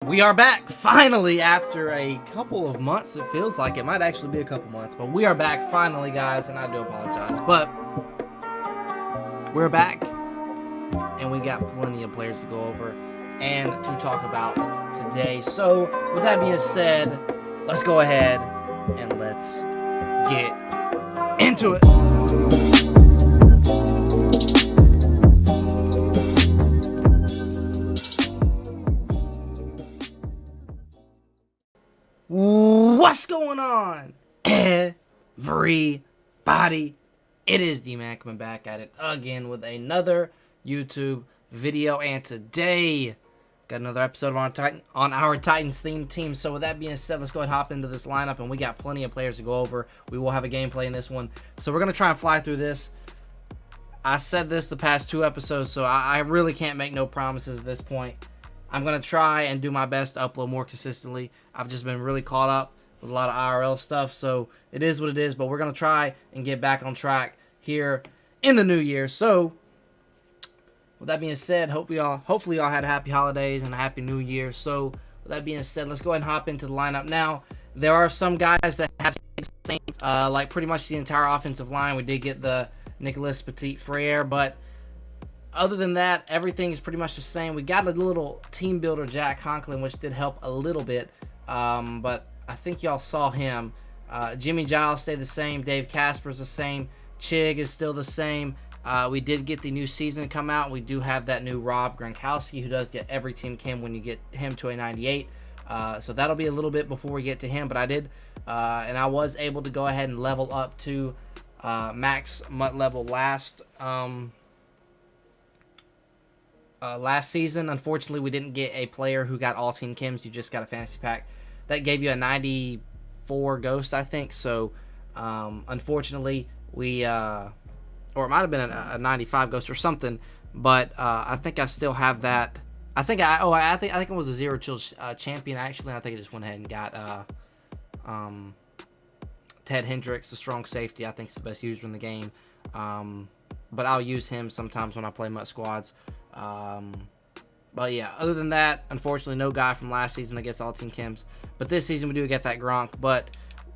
We are back finally after a couple of months. It feels like it might actually be a couple months, but we are back finally, guys, and I do apologize. But we're back, and we got plenty of players to go over and to talk about today. So, with that being said, let's go ahead and let's get into it. What's going on, everybody? It is D-Man coming back at it again with another YouTube video, and today got another episode on our Titans theme team. So with that being said, let's go ahead and hop into this lineup, and we got plenty of players to go over. We will have a gameplay in this one, so we're gonna try and fly through this. I said this the past two episodes, so I really can't make no promises at this point. I'm going to try and do my best to upload more consistently. I've just been really caught up with a lot of IRL stuff, so it is what it is. But we're going to try and get back on track here in the new year. So, with that being said, hopefully y'all had happy holidays and a happy new year. So, with that being said, let's go ahead and hop into the lineup now. There are some guys that have the same, like pretty much the entire offensive line. We did get the Nicolas Petit-Frere, but other than that, everything is pretty much the same. We got a little team builder, Jack Conklin, which did help a little bit, but I think y'all saw him. Jimmy Giles stayed the same. Dave Casper's the same. Chig is still the same. We did get the new season come out. We do have that new Rob Gronkowski, who does get every team cam when you get him to a 98. So that'll be a little bit before we get to him, but I did, and I was able to go ahead and level up to max MUT level last season. Unfortunately, we didn't get a player who got all team chems. You just got a fantasy pack that gave you a 94 ghost, I think. So unfortunately, we or it might have been a 95 ghost or something, but I think I still have that. I think it was a zero chill champion actually. I think I just went ahead and got Ted Hendricks, the strong safety. I think it's the best user in the game, but I'll use him sometimes when I play MUT squads. But yeah, other than that, unfortunately, no guy from last season that gets all team chems. But this season we do get that Gronk. But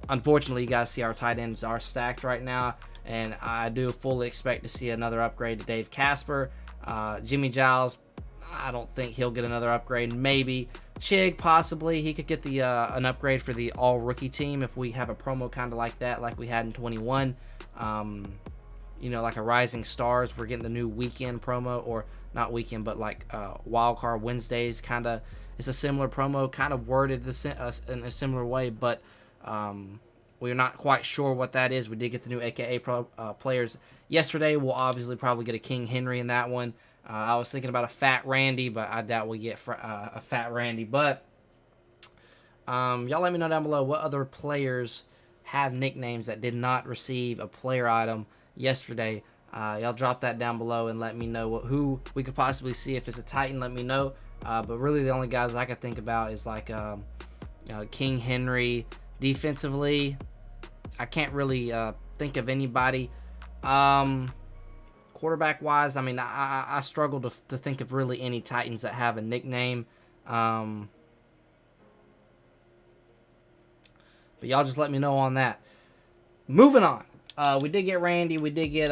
unfortunately, you guys see our tight ends are stacked right now, and I do fully expect to see another upgrade to Dave Casper. Jimmy Giles, I don't think he'll get another upgrade. Maybe Chig, possibly he could get the an upgrade for the all rookie team if we have a promo kind of like that, like we had in 21. You know, like a Rising Stars. We're getting the new weekend promo, or not weekend, but like Wildcard Wednesdays. Kind of, it's a similar promo, kind of worded in a similar way, but we're not quite sure what that is. We did get the new AKA players yesterday. We'll obviously probably get a King Henry in that one. I was thinking about a Fat Randy, but I doubt we get a Fat Randy. But y'all let me know down below what other players have nicknames that did not receive a player item yesterday. Y'all drop that down below and let me know who we could possibly see. If it's a Titan, let me know. But really the only guys I could think about is like King Henry. Defensively, I can't really think of anybody. Quarterback wise, I mean, I struggle to think of really any Titans that have a nickname. But y'all just let me know on that. Moving on. We did get Randy. We did get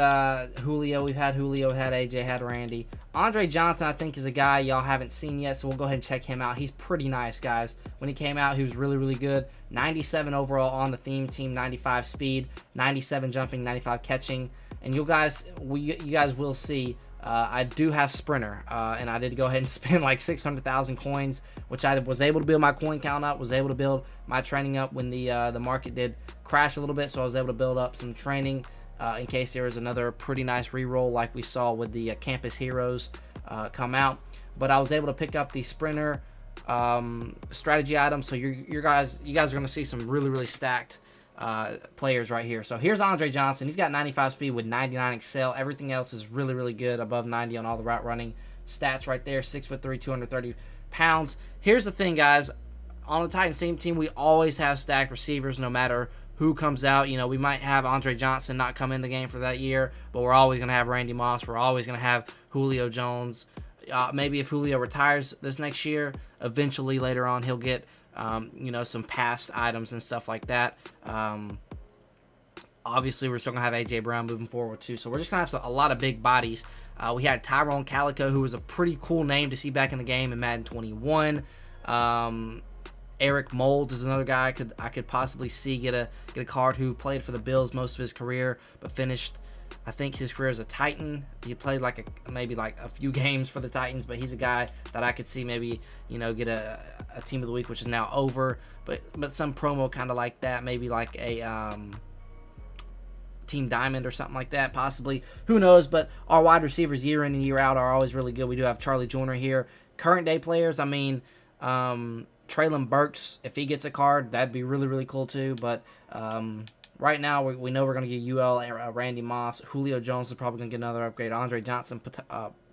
Julio. We've had Julio, had AJ, had Randy. Andre Johnson, I think, is a guy y'all haven't seen yet, so we'll go ahead and check him out. He's pretty nice, guys. When he came out, he was really, really good. 97 overall on the theme team, 95 speed, 97 jumping, 95 catching. And you guys will see, I do have Sprinter, and I did go ahead and spend like 600,000 coins, which I was able to build my coin count up, was able to build my training up when the market did crash a little bit, so I was able to build up some training in case there was another pretty nice reroll like we saw with the Campus Heroes come out. But I was able to pick up the Sprinter strategy item, so you guys are going to see some really, really stacked players right here. So here's Andre Johnson. He's got 95 speed with 99 excel. Everything else is really, really good, above 90 on all the route running stats right there. 6'3", 230 pounds. Here's the thing, guys. On the Titans team, we always have stacked receivers no matter who comes out. You know, we might have Andre Johnson not come in the game for that year, but we're always going to have Randy Moss. We're always going to have Julio Jones. Maybe if Julio retires this next year, eventually later on he'll get some past items and stuff like that. Obviously, we're still going to have A.J. Brown moving forward, too. So we're just going to have a lot of big bodies. We had Tyrone Calico, who was a pretty cool name to see back in the game in Madden 21. Eric Moulds is another guy I could possibly see get a card, who played for the Bills most of his career, but finished, I think, his career as a Titan. He played maybe a few games for the Titans, but he's a guy that I could see maybe get a Team of the Week, which is now over. But some promo kind of like that, maybe like a Team Diamond or something like that, possibly. Who knows? But our wide receivers year in and year out are always really good. We do have Charlie Joyner here. Current day players, I mean, Traylon Burks, if he gets a card, that'd be really, really cool too. But right now, we know we're going to get UL, Randy Moss. Julio Jones is probably going to get another upgrade. Andre Johnson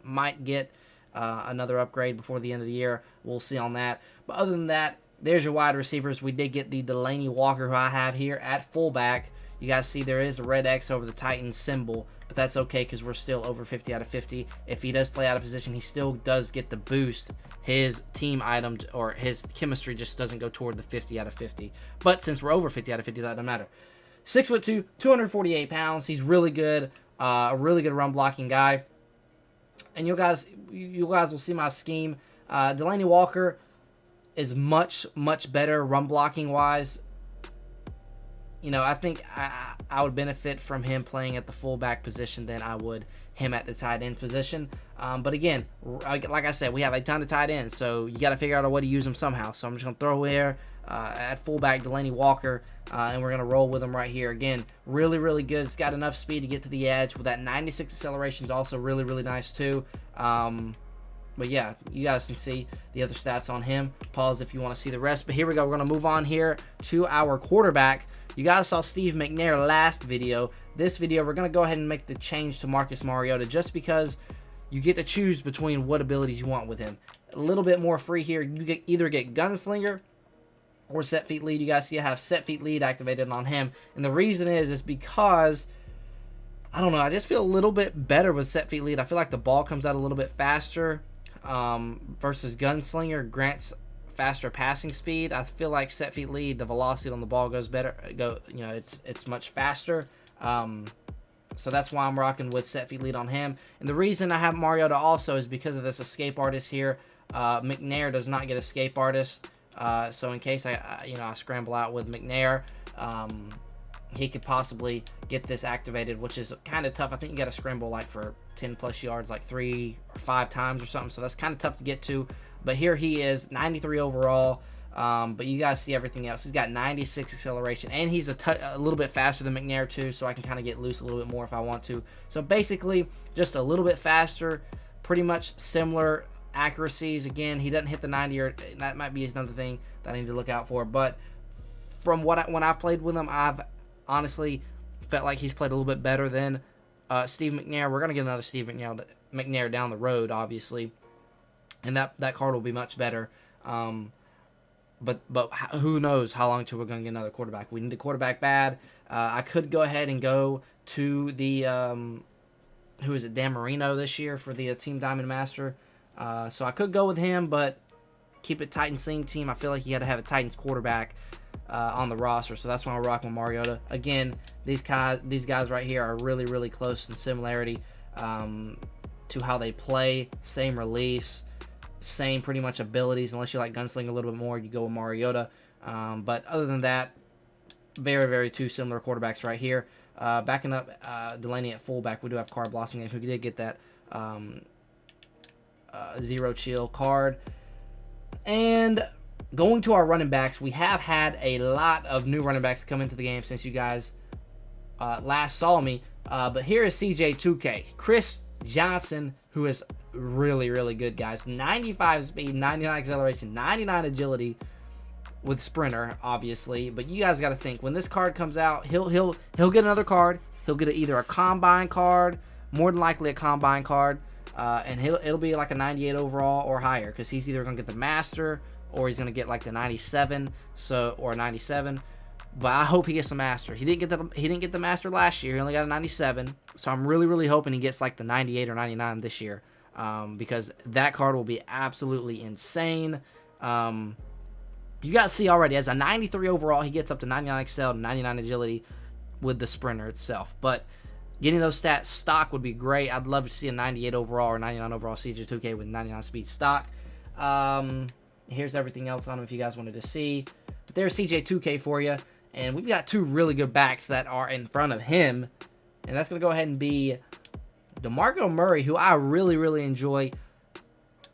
might get another upgrade before the end of the year. We'll see on that. But other than that, there's your wide receivers. We did get the Delaney Walker, who I have here at fullback. You guys see there is a red X over the Titans symbol, but that's okay because we're still over 50 out of 50. If he does play out of position, he still does get the boost. His team item or his chemistry just doesn't go toward the 50 out of 50. But since we're over 50 out of 50, that doesn't matter. 6'2", 248 pounds. He's really good. A really good run blocking guy. And you guys will see my scheme. Delaney Walker is much, much better run blocking wise. I think I would benefit from him playing at the fullback position than I would him at the tight end position. But again, like I said, we have a ton of tight ends, so you got to figure out a way to use them somehow. So I'm just going to throw here at fullback Delaney Walker, and we're going to roll with him right here. Again, really, really good. It's got enough speed to get to the edge. With that 96 acceleration is also really, really nice too. But yeah, you guys can see the other stats on him. Pause if you want to see the rest. But here we go. We're going to move on here to our quarterback. You guys saw Steve McNair last video. This video, we're going to go ahead and make the change to Marcus Mariota just because you get to choose between what abilities you want with him. A little bit more free here. You either get Gunslinger or Set Feet Lead. You guys see I have Set Feet Lead activated on him. And the reason is because, I don't know, I just feel a little bit better with Set Feet Lead. I feel like the ball comes out a little bit faster versus Gunslinger grants faster passing speed. I feel like Set Feet Lead, the velocity on the ball goes better. It's much faster. So that's why I'm rocking with Set Feet Lead on him. And the reason I have Mariota also is because of this escape artist here. McNair does not get escape artist. So in case I scramble out with McNair, he could possibly get this activated, which is kind of tough. I think you got to scramble for 10 plus yards 3 or 5 times or something. So that's kind of tough to get to. But here he is, 93 overall. But you guys see everything else. He's got 96 acceleration, and he's a little bit faster than McNair too, so I can kind of get loose a little bit more if I want to. So basically, just a little bit faster, pretty much similar accuracies. Again, he doesn't hit the 90, or that might be another thing that I need to look out for. But from when I've played with him, I've honestly felt like he's played a little bit better than Steve McNair. We're gonna get another Steve McNair down the road, obviously, and that card will be much better. But who knows how long till we're going to get another quarterback. We need a quarterback bad. I could go ahead and go to the, who is it, Dan Marino this year for the Team Diamond Master. So I could go with him, but keep it Titans theme team. I feel like you got to have a Titans quarterback on the roster. So that's why I'm rocking with Mariota. Again, these guys right here are really, really close in similarity to how they play. Same release. Same pretty much abilities, unless you like Gunsling a little bit more, you go with Mariota. But other than that, very, very two similar quarterbacks right here. Backing up Delaney at fullback, we do have Card Blossom Game, who did get that Zero Chill card. And going to our running backs, we have had a lot of new running backs come into the game since you guys last saw me. But here is CJ2K. Chris Johnson, who is really, really good, guys. 95 speed, 99 acceleration, 99 agility with sprinter, obviously. But you guys got to think, when this card comes out, he'll get another card. He'll get either a combine card, more than likely a combine card, and it'll be like a 98 overall or higher, because he's either gonna get the master or he's gonna get like the 97, or 97. But I hope he gets the master. He didn't get the master last year. He only got a 97. So I'm really, really hoping he gets like the 98 or 99 this year. because that card will be absolutely insane. You guys see already, as a 93 overall, he gets up to 99 excel, 99 agility with the sprinter itself. But getting those stats stock would be great. I'd love to see a 98 overall or 99 overall CJ2K with 99 speed stock. Here's everything else on him if you guys wanted to see. But there's CJ2K for you. And we've got two really good backs that are in front of him. And that's going to go ahead and be DeMarco Murray, who I really, really enjoy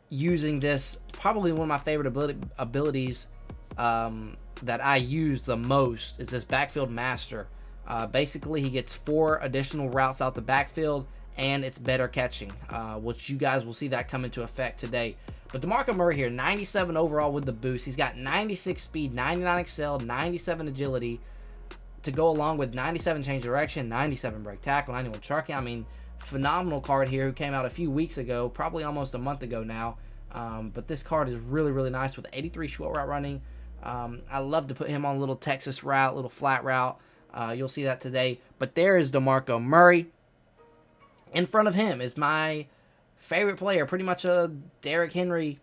using this. Probably one of my favorite abilities that I use the most is this backfield master. Basically, he gets 4 additional routes out the backfield, and it's better catching, which you guys will see that come into effect today. But DeMarco Murray here, 97 overall with the boost. He's got 96 speed, 99 excel, 97 agility to go along with 97 change direction, 97 break tackle, 91 trucking. I mean, phenomenal card here who came out a few weeks ago, probably almost a month ago now. But this card is really, really nice with 83 short route running. I love to put him on a little Texas route, little flat route. You'll see that today. But there is DeMarco Murray. In front of him is my favorite player, pretty much a Derrick Henry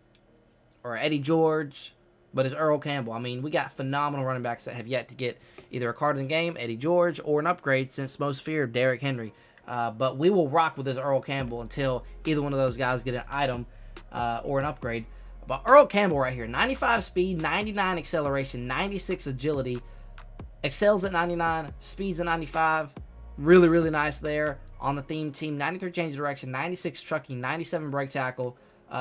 or Eddie George, but it's Earl Campbell. I mean, we got phenomenal running backs that have yet to get either a card in the game, Eddie George, or an upgrade since most feared Derrick Henry. But we will rock with this Earl Campbell until either one of those guys get an item or an upgrade. But Earl Campbell right here, 95 speed, 99 acceleration, 96 agility, excels at 99, speeds at 95. Really, really nice there on the theme team. 93 change direction, 96 trucking, 97 break tackle.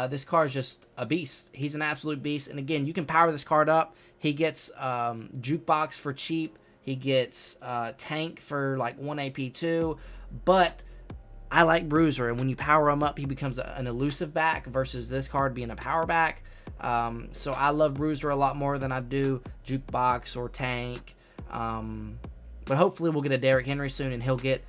This card is just a beast. He's an absolute beast. And again, you can power this card up. He gets jukebox for cheap. He gets tank for like 1 AP too. But I like Bruiser, and when you power him up, he becomes an elusive back versus this card being a power back. So I love Bruiser a lot more than I do Jukebox or Tank. But hopefully we'll get a Derrick Henry soon, and he'll get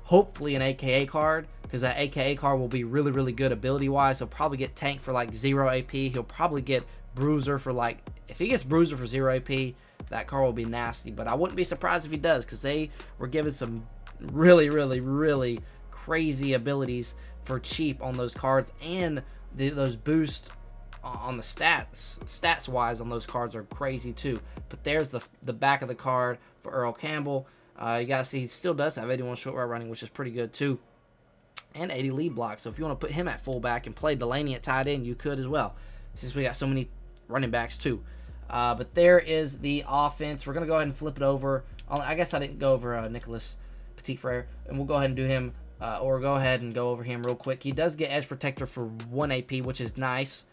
hopefully an AKA card, because that AKA card will be really, really good ability-wise. He'll probably get Tank for like 0 AP. He'll probably get Bruiser for like, if he gets Bruiser for 0 AP, that card will be nasty. But I wouldn't be surprised if he does, because they were given some really, really, really crazy abilities for cheap on those cards, and those boosts on the stats wise on those cards are crazy too. But there's the back of the card for Earl Campbell. You guys see he still does have 81 short route running, which is pretty good too, and 80 lead blocks. So if you want to put him at fullback and play Delaney at tight end, you could as well, since we got so many running backs too. But there is the offense. We're gonna go ahead and flip it over. I guess I didn't go over Nicholas Petit Frere, and we'll go ahead and do him, or go ahead and go over him real quick. He does get edge protector for 1 AP, which is nice.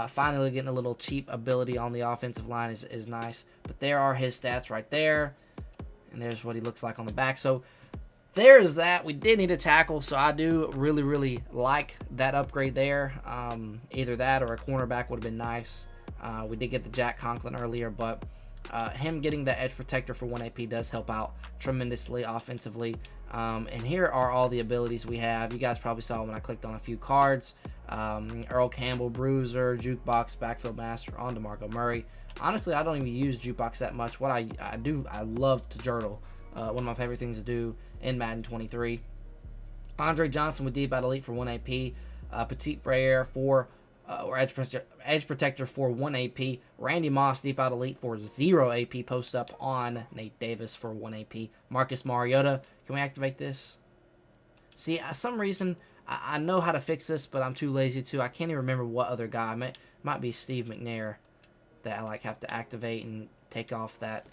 Finally getting a little cheap ability on the offensive line is nice. But there are his stats right there, and there's what he looks like on the back. So there's that. We did need a tackle, so I do really, really like that upgrade there. Either that or a cornerback would have been nice. We did get the Jack Conklin earlier, but him getting the edge protector for 1 AP does help out tremendously offensively. And here are all the abilities we have. You guys probably saw when I clicked on a few cards. Earl Campbell, Bruiser, Jukebox, Backfield Master on DeMarco Murray. Honestly, I don't even use Jukebox that much. What I do, I love to journal. One of my favorite things to do in Madden 23. Andre Johnson with Deep Out Elite for 1 AP. Petit Frere for or edge protector for 1 AP. Randy Moss Deep Out Elite for 0 AP. Post up on Nate Davis for 1 AP. Marcus Mariota. Can we activate this? See, some reason I know how to fix this, but I'm too lazy to. I can't even remember what other guy. Might be Steve McNair that I like have to activate and take off that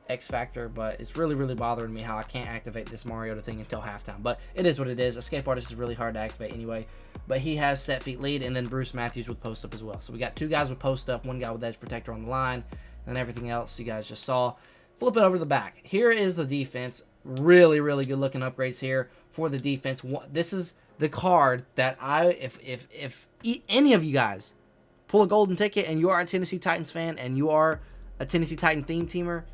X Factor, but it's really, really bothering me how I can't activate this Mariota thing until halftime. But it is what it is. Escape Artist is really hard to activate anyway. But he has set feet lead, and then Bruce Matthews with post up as well. So we got 2 guys with post up, 1 guy with edge protector on the line, and everything else you guys just saw. Flip it over to the back. Here is the defense. Really, really good looking upgrades here for the defense. This is the card that if any of you guys pull a golden ticket and you are a Tennessee Titans fan and you are a Tennessee Titan theme teamer,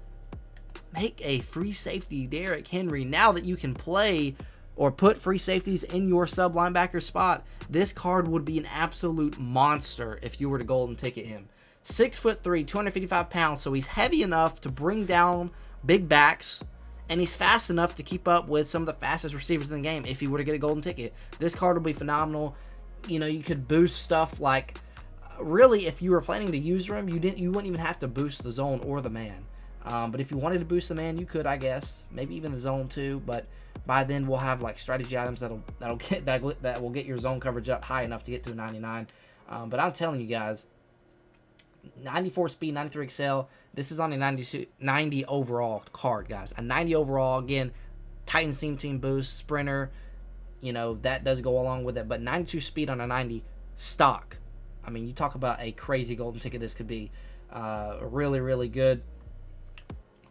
make a free safety Derrick Henry. Now that you can play or put free safeties in your sub linebacker spot, this card would be an absolute monster if you were to golden ticket him. 6'3", 255 pounds, so he's heavy enough to bring down big backs And he's fast enough to keep up with some of the fastest receivers in the game if he were to get a golden ticket. This card will be phenomenal. You know, you could boost stuff like, really, if you were planning to use him, you wouldn't even have to boost the zone or the man. But if you wanted to boost the man, you could, I guess, maybe even the zone too. But by then we'll have like strategy items that will get your zone coverage up high enough to get to a 99. But I'm telling you guys, 94 speed, 93 excel. This is on a 90 overall card, guys. A 90 overall, again, Titan team boost, sprinter, you know, that does go along with it. But 92 speed on a 90 stock. I mean, you talk about a crazy golden ticket this could be. Really, really good.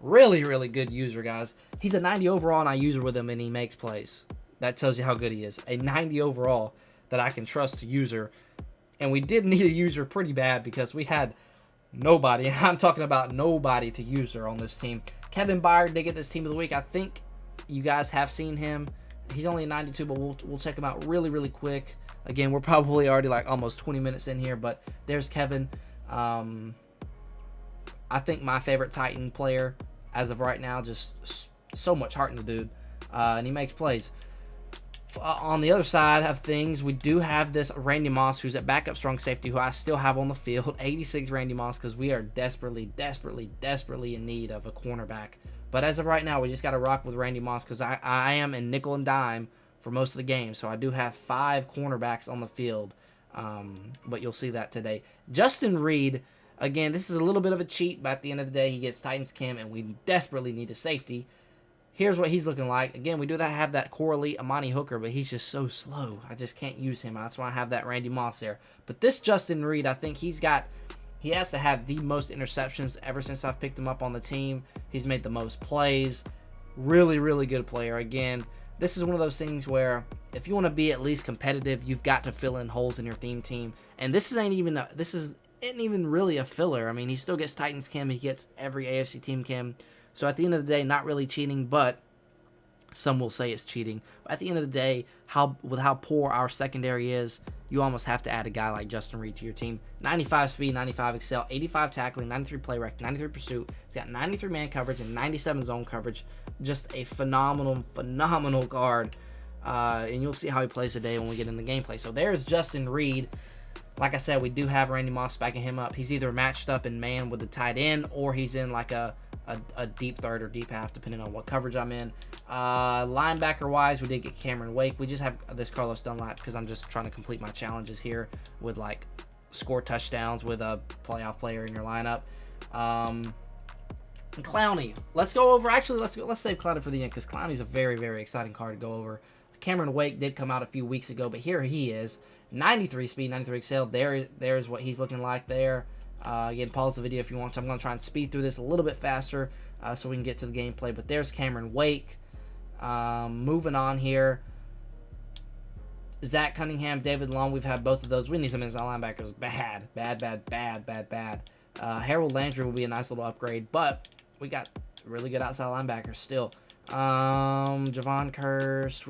Really, really good user, guys. He's a 90 overall, and I use with him, and he makes plays. That tells you how good he is. A 90 overall that I can trust to user. And we did need a user pretty bad because we had nobody. I'm talking about nobody to user on this team. Kevin Byard did get this team of the week. I think you guys have seen him. He's only a 92, but we'll check him out really, really quick. Again, we're probably already like almost 20 minutes in here, but there's Kevin. I think my favorite Titan player as of right now. Just so much heart in the dude, and he makes plays. On the other side of things, we do have this Randy Moss, who's at backup strong safety, who I still have on the field. 86 Randy Moss, because we are desperately in need of a cornerback. But as of right now, we just got to rock with Randy Moss, because I am in nickel and dime for most of the game. So I do have 5 cornerbacks on the field, but you'll see that today. Justin Reed, again, this is a little bit of a cheat, but at the end of the day, he gets Titans Chem, and we desperately need a safety. Here's what he's looking like. Again, we do have that core elite Amani Hooker, but he's just so slow. I just can't use him. That's why I have that Randy Moss there. But this Justin Reed, I think he has to have the most interceptions ever since I've picked him up on the team. He's made the most plays. Really, really good player. Again, this is one of those things where if you want to be at least competitive, you've got to fill in holes in your theme team. And this isn't even really a filler. I mean, he still gets Titans Chem. He gets every AFC team Chem. So at the end of the day, not really cheating, but some will say it's cheating. But at the end of the day, with how poor our secondary is, you almost have to add a guy like Justin Reed to your team. 95 speed, 95 excel, 85 tackling, 93 play rec, 93 pursuit. He's got 93 man coverage and 97 zone coverage. Just a phenomenal guard. And you'll see how he plays today when we get in the gameplay. So there's Justin Reed. Like I said, we do have Randy Moss backing him up. He's either matched up in man with the tight end, or he's in like a deep third or deep half, depending on what coverage I'm in. Linebacker-wise, we did get Cameron Wake. We just have this Carlos Dunlap because I'm just trying to complete my challenges here with, like, score touchdowns with a playoff player in your lineup. Clowney. Let's go over. Actually, let's save Clowney for the end because Clowney's a very, very exciting card to go over. Cameron Wake did come out a few weeks ago, but here he is. 93 speed, 93 excel. There's what he's looking like there. Again, pause the video if you want to. I'm going to try and speed through this a little bit faster so we can get to the gameplay. But there's Cameron Wake. Moving on here. Zach Cunningham, David Long. We've had both of those. We need some inside linebackers. Bad. Harold Landry will be a nice little upgrade. But we got really good outside linebackers still. Javon Curse.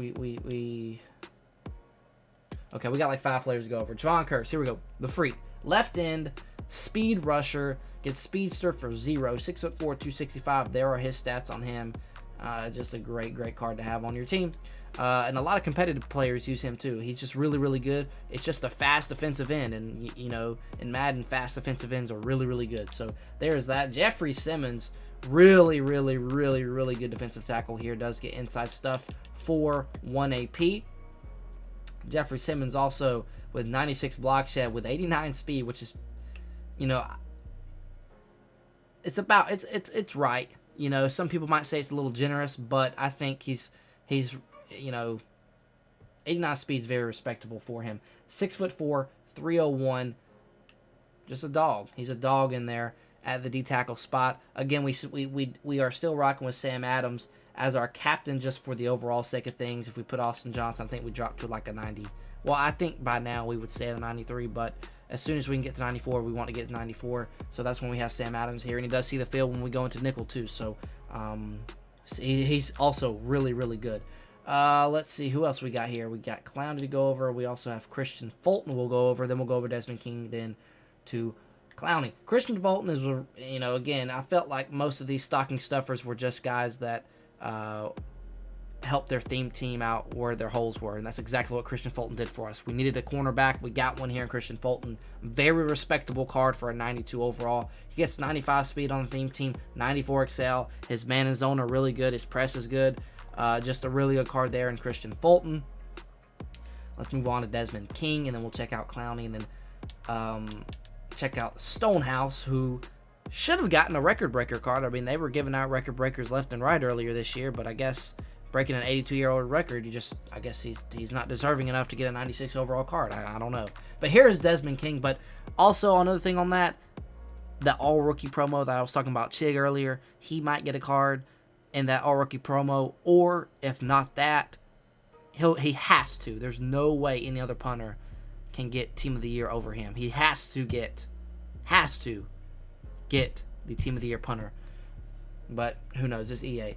Okay, we got like 5 players to go over. Javon Curse. Here we go. The freak. Left end. Speed rusher, gets speedster for 0, 6'4", 265. There are his stats on him. Just a great card to have on your team. And a lot of competitive players use him too. He's just really good. It's just a fast defensive end, and you know, in Madden, fast defensive ends are really good. So there's that. Jeffrey Simmons, really good defensive tackle here. Does get inside stuff for 1 AP. Jeffrey Simmons also with 96 block shed with 89 speed, which is, you know, it's right. You know, some people might say it's a little generous, but I think he's you know, 89 speed is very respectable for him. 6'4", 301, just a dog. He's a dog in there at the D tackle spot. Again, we are still rocking with Sam Adams as our captain just for the overall sake of things. If we put Austin Johnson, I think we drop to like a 90. Well, I think by now we would stay at a 93, but as soon as we can get to 94, we want to get to 94. So that's when we have Sam Adams here, and he does see the field when we go into nickel too. So he's also really good. Let's see who else we got here. We got Clowney to go over. We also have Christian Fulton we'll go over. Then we'll go over Desmond King, then to Clowney. Christian Fulton is, you know, again, I felt like most of these stocking stuffers were just guys that help their theme team out where their holes were, and that's exactly what Christian Fulton did for us. We needed a cornerback. We got one here in Christian Fulton. Very respectable card for a 92 overall. He gets 95 speed on the theme team, 94 excel. His man and zone are really good. His press is good. Just a really good card there in Christian Fulton. Let's move on to Desmond King, and then we'll check out Clowney, and then check out Stonehouse, who should have gotten a record breaker card. I mean, they were giving out record breakers left and right earlier this year, but I guess breaking an 82-year-old record, I guess he's not deserving enough to get a 96 overall card. I don't know. But here is Desmond King. But also another thing on that all-rookie promo that I was talking about Chig earlier, he might get a card in that all-rookie promo, or if not that, he has to. There's no way any other punter can get Team of the Year over him. He has to get the Team of the Year punter. But who knows? It's EA.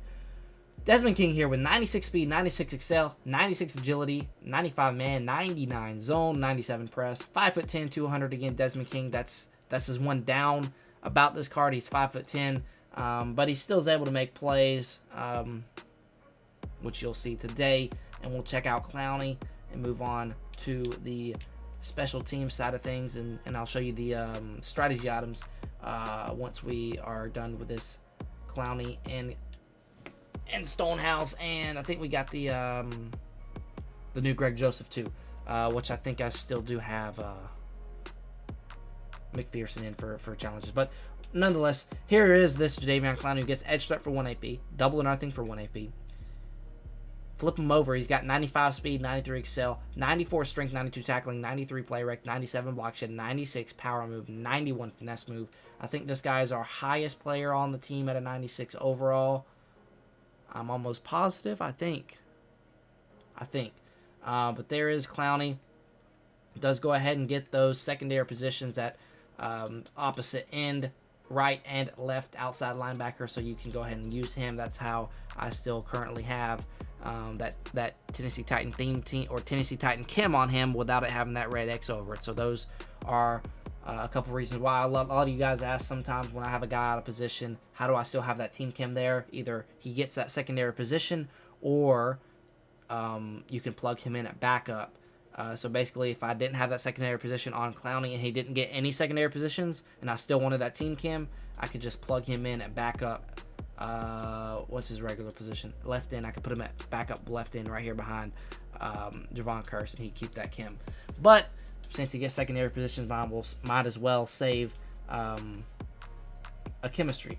Desmond King here with 96 speed, 96 excel, 96 agility, 95 man, 99 zone, 97 press, 5'10", 200 again. Desmond King, that's his one down about this card. He's 5'10", but he still is able to make plays, which you'll see today. And we'll check out Clowney and move on to the special team side of things, and I'll show you the strategy items once we are done with this Clowney and Stonehouse. And I think we got the new Greg Joseph too, which I think I still do have McPherson in for challenges. But nonetheless, here is this Jadeveon Clowney who gets edge threat for 1 AP, double or nothing for 1 AP. Flip him over. He's got 95 speed, 93 excel, 94 strength, 92 tackling, 93 play rec, 97 block shed, 96 power move, 91 finesse move. I think this guy is our highest player on the team at a 96 overall. I'm almost positive. I think. But there is Clowney. Does go ahead and get those secondary positions at opposite end, right and left outside linebacker, so you can go ahead and use him. That's how I still currently have that Tennessee Titan theme team, or Tennessee Titan Kim on him, without it having that red X over it. So those are a couple reasons why. A lot of you guys ask sometimes when I have a guy out of position, how do I still have that Team Kim there? Either he gets that secondary position, or you can plug him in at backup. So basically, if I didn't have that secondary position on Clowney and he didn't get any secondary positions, and I still wanted that Team Kim, I could just plug him in at backup. What's his regular position? Left end. I could put him at backup left end right here behind Javon Curse, and he'd keep that Kim. But since he gets secondary positions, might as well save a chemistry.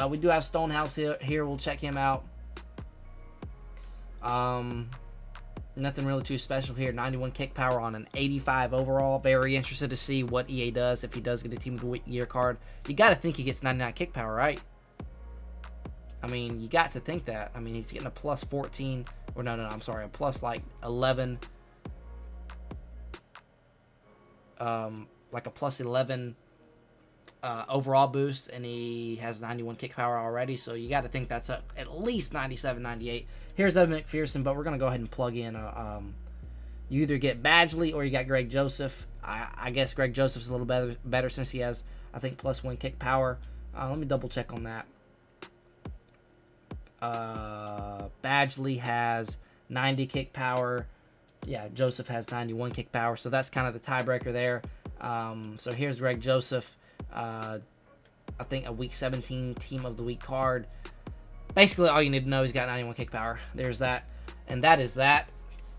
We do have Stonehouse here. We'll check him out. Nothing really too special here. 91 kick power on an 85 overall. Very interested to see what EA does if he does get a Team of the Year card. You got to think he gets 99 kick power, right? I mean, you got to think that. I mean, he's getting a plus 14, or no, I'm sorry, a plus like 11, like a plus 11 overall boost, and he has 91 kick power already, so you got to think that's at least 97, 98. Here's Evan McPherson, but we're going to go ahead and plug in you either get Badgley or you got Greg Joseph. I guess Greg Joseph's a little better since he has, I think, plus 1 kick power. Let me double check on that. Badgley has 90 kick power. Yeah, Joseph has 91 kick power, so that's kind of the tiebreaker there. So here's Greg Joseph. I think a week 17 Team of the Week card. Basically, all you need to know is he's got 91 kick power. There's that, and that is that.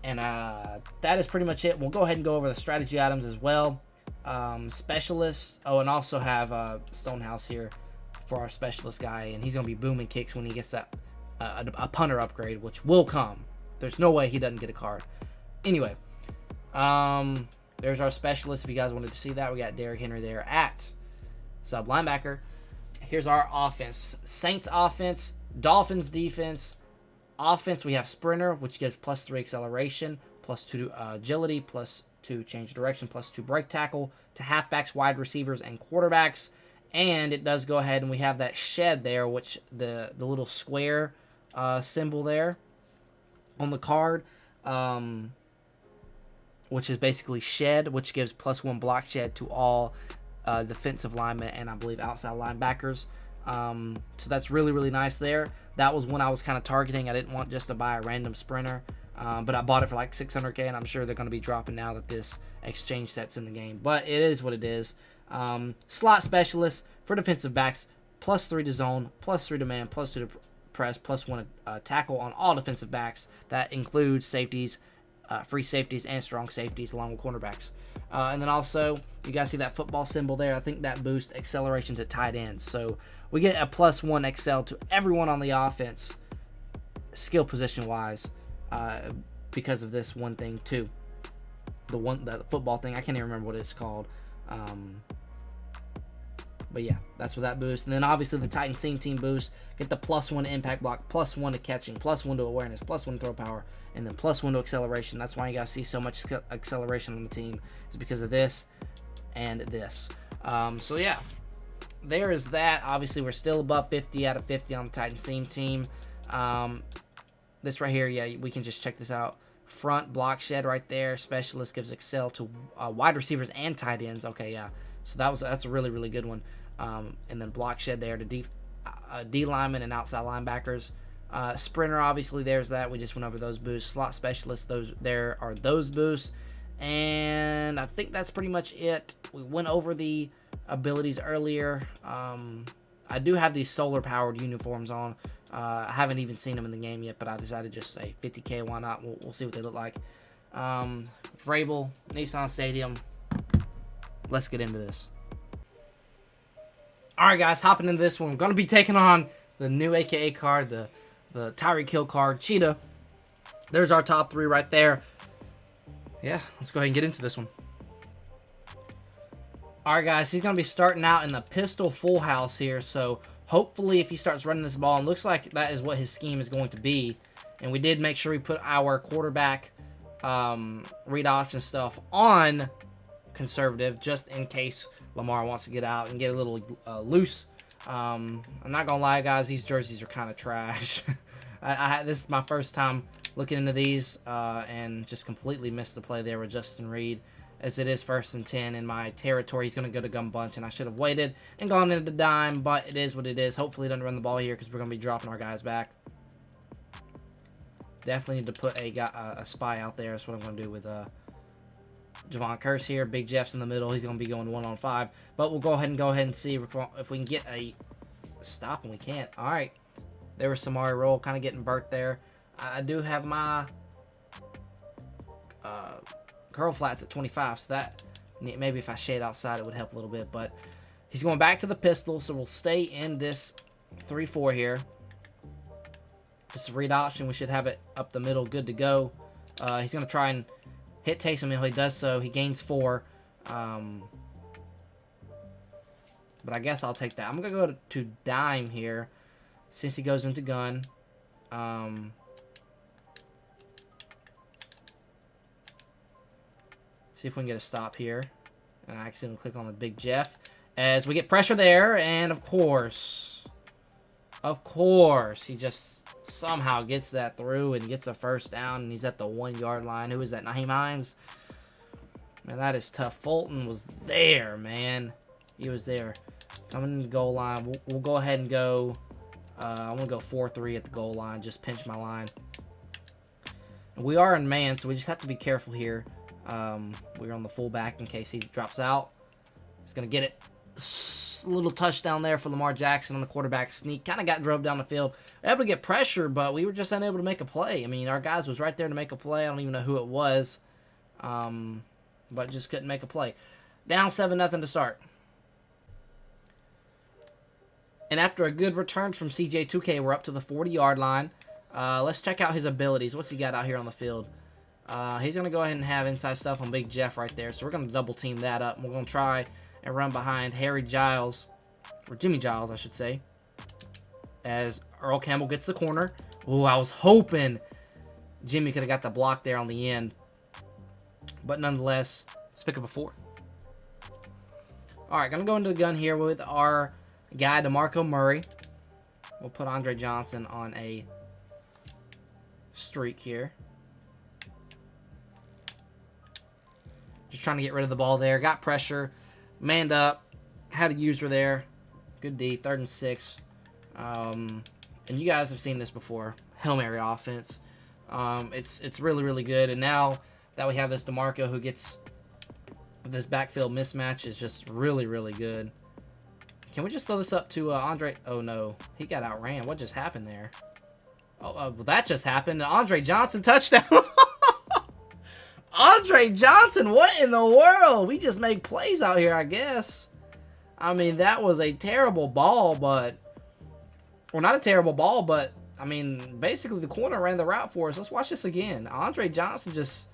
And that is pretty much it. We'll go ahead and go over the strategy items as well. Specialists. Oh, and also have Stonehouse here for our specialist guy, and he's going to be booming kicks when he gets that a punter upgrade, which will come. There's no way he doesn't get a card. Anyway, there's our specialist. If you guys wanted to see that, we got Derrick Henry there at sub linebacker. Here's our offense. Saints offense, Dolphins defense. Offense, we have Sprinter, which gives plus 3 acceleration, plus 2 agility, plus 2 change direction, plus 2 break tackle to halfbacks, wide receivers, and quarterbacks. And it does go ahead, and we have that shed there, which the little square symbol there on the card, which is basically shed, which gives plus 1 block shed to all defensive linemen and I believe outside linebackers. So that's really, really nice there. That was one I was kind of targeting. I didn't want just to buy a random sprinter, but I bought it for like 600k, and I'm sure they're going to be dropping now that this exchange set's in the game. But it is what it is. Slot specialist for defensive backs, +3 to zone, +3 to man, +2 to press, +1 tackle on all defensive backs. That includes safeties, free safeties, and strong safeties, along with cornerbacks. And then also, you guys see that football symbol there? I think that boosts acceleration to tight ends. So we get a +1 excel to everyone on the offense, skill position wise, because of this one thing too. The football thing, I can't even remember what it's called. But yeah, that's what that boosts. And then obviously the Titan Seam Team boost. Get the +1 to impact block, +1 to catching, +1 to awareness, +1 to throw power, and then +1 to acceleration. That's why you guys see so much acceleration on the team, is because of this and this. So yeah, there is that. Obviously, we're still above 50 out of 50 on the Titan Seam Team. This right here, yeah, we can just check this out. Front block shed right there. Specialist gives excel to wide receivers and tight ends. Okay, yeah. So that's a really, really good one. And then block shed there to D linemen and outside linebackers. Sprinter, obviously, there's that. We just went over those boosts. Slot specialist, there are those boosts. And I think that's pretty much it. We went over the abilities earlier. I do have these solar powered uniforms on. I haven't even seen them in the game yet, but I decided to just say 50k. Why not? We'll see what they look like. Vrabel, Nissan Stadium. Let's get into this. Alright guys, hopping into this one. I'm going to be taking on the new AKA card, the Tyreek Hill card, Cheetah. There's our top 3 right there. Yeah, let's go ahead and get into this one. Alright guys, he's going to be starting out in the pistol full house here. So hopefully if he starts running this ball, and looks like that is what his scheme is going to be. And we did make sure we put our quarterback read option stuff on conservative, just in case Lamar wants to get out and get a little loose. I'm not gonna lie guys, these jerseys are kind of trash. This is my first time looking into these, and just completely missed the play there with Justin Reed, as it is 1st and 10 in my territory. He's gonna go to gun bunch, and I should have waited and gone into the dime, but it is what it is. Hopefully he doesn't run the ball here, because we're gonna be dropping our guys back. Definitely need to put a spy out there. That's what I'm gonna do with Javon Curse here. Big Jeff's in the middle. He's going to be going 1-on-5. But we'll go ahead and see if we can get a stop, and we can't. All right. There was Samari roll, kind of getting burnt there. I do have my curl flats at 25, so that maybe if I shade outside it would help a little bit. But he's going back to the pistol, so we'll stay in this 3-4 here. Just a read option. We should have it up the middle, good to go. He's going to try and hit Taysom Hill. He does so. He gains 4. But I guess I'll take that. I'm going to go to dime here since he goes into gun. See if we can get a stop here. And I accidentally click on the Big Jeff. As we get pressure there. And of course, he just somehow gets that through and gets a first down, and he's at the 1-yard line. Who is that? Naheem Hines? Man, that is tough. Fulton was there, man. He was there. Coming in the goal line. We'll go ahead and go. I want to go 4-3 at the goal line. Just pinch my line. We are in man, so we just have to be careful here. We're on the fullback in case he drops out. He's going to get it. A little touchdown there for Lamar Jackson on the quarterback sneak. Kind of got drove down the field. We were able to get pressure, but we were just unable to make a play. I mean, our guys was right there to make a play. I don't even know who it was. But just couldn't make a play. Down 7-0 to start. And after a good return from CJ2K, we're up to the 40-yard line. Let's check out his abilities. What's he got out here on the field? He's going to go ahead and have inside stuff on Big Jeff right there. So we're going to double team that up. We're going to try and run behind Harry Giles, or Jimmy Giles, I should say, as Earl Campbell gets the corner. Oh, I was hoping Jimmy could have got the block there on the end. But nonetheless, let's pick up a 4. All right, going to go into the gun here with our guy, DeMarco Murray. We'll put Andre Johnson on a streak here. Just trying to get rid of the ball there. Got pressure. Manned up. Had a user there. Good D. 3rd and 6. And you guys have seen this before. Hail Mary offense. It's really, really good. And now that we have this DeMarco who gets this backfield mismatch is just really, really good. Can we just throw this up to Andre? Oh, no. He got outran. What just happened there? Oh, well, that just happened. Andre Johnson touchdown. Andre Johnson, what in the world? We just make plays out here, I guess. I mean, that was a terrible ball, but... Well, not a terrible ball, but, I mean, basically the corner ran the route for us. Let's watch this again. Andre Johnson just,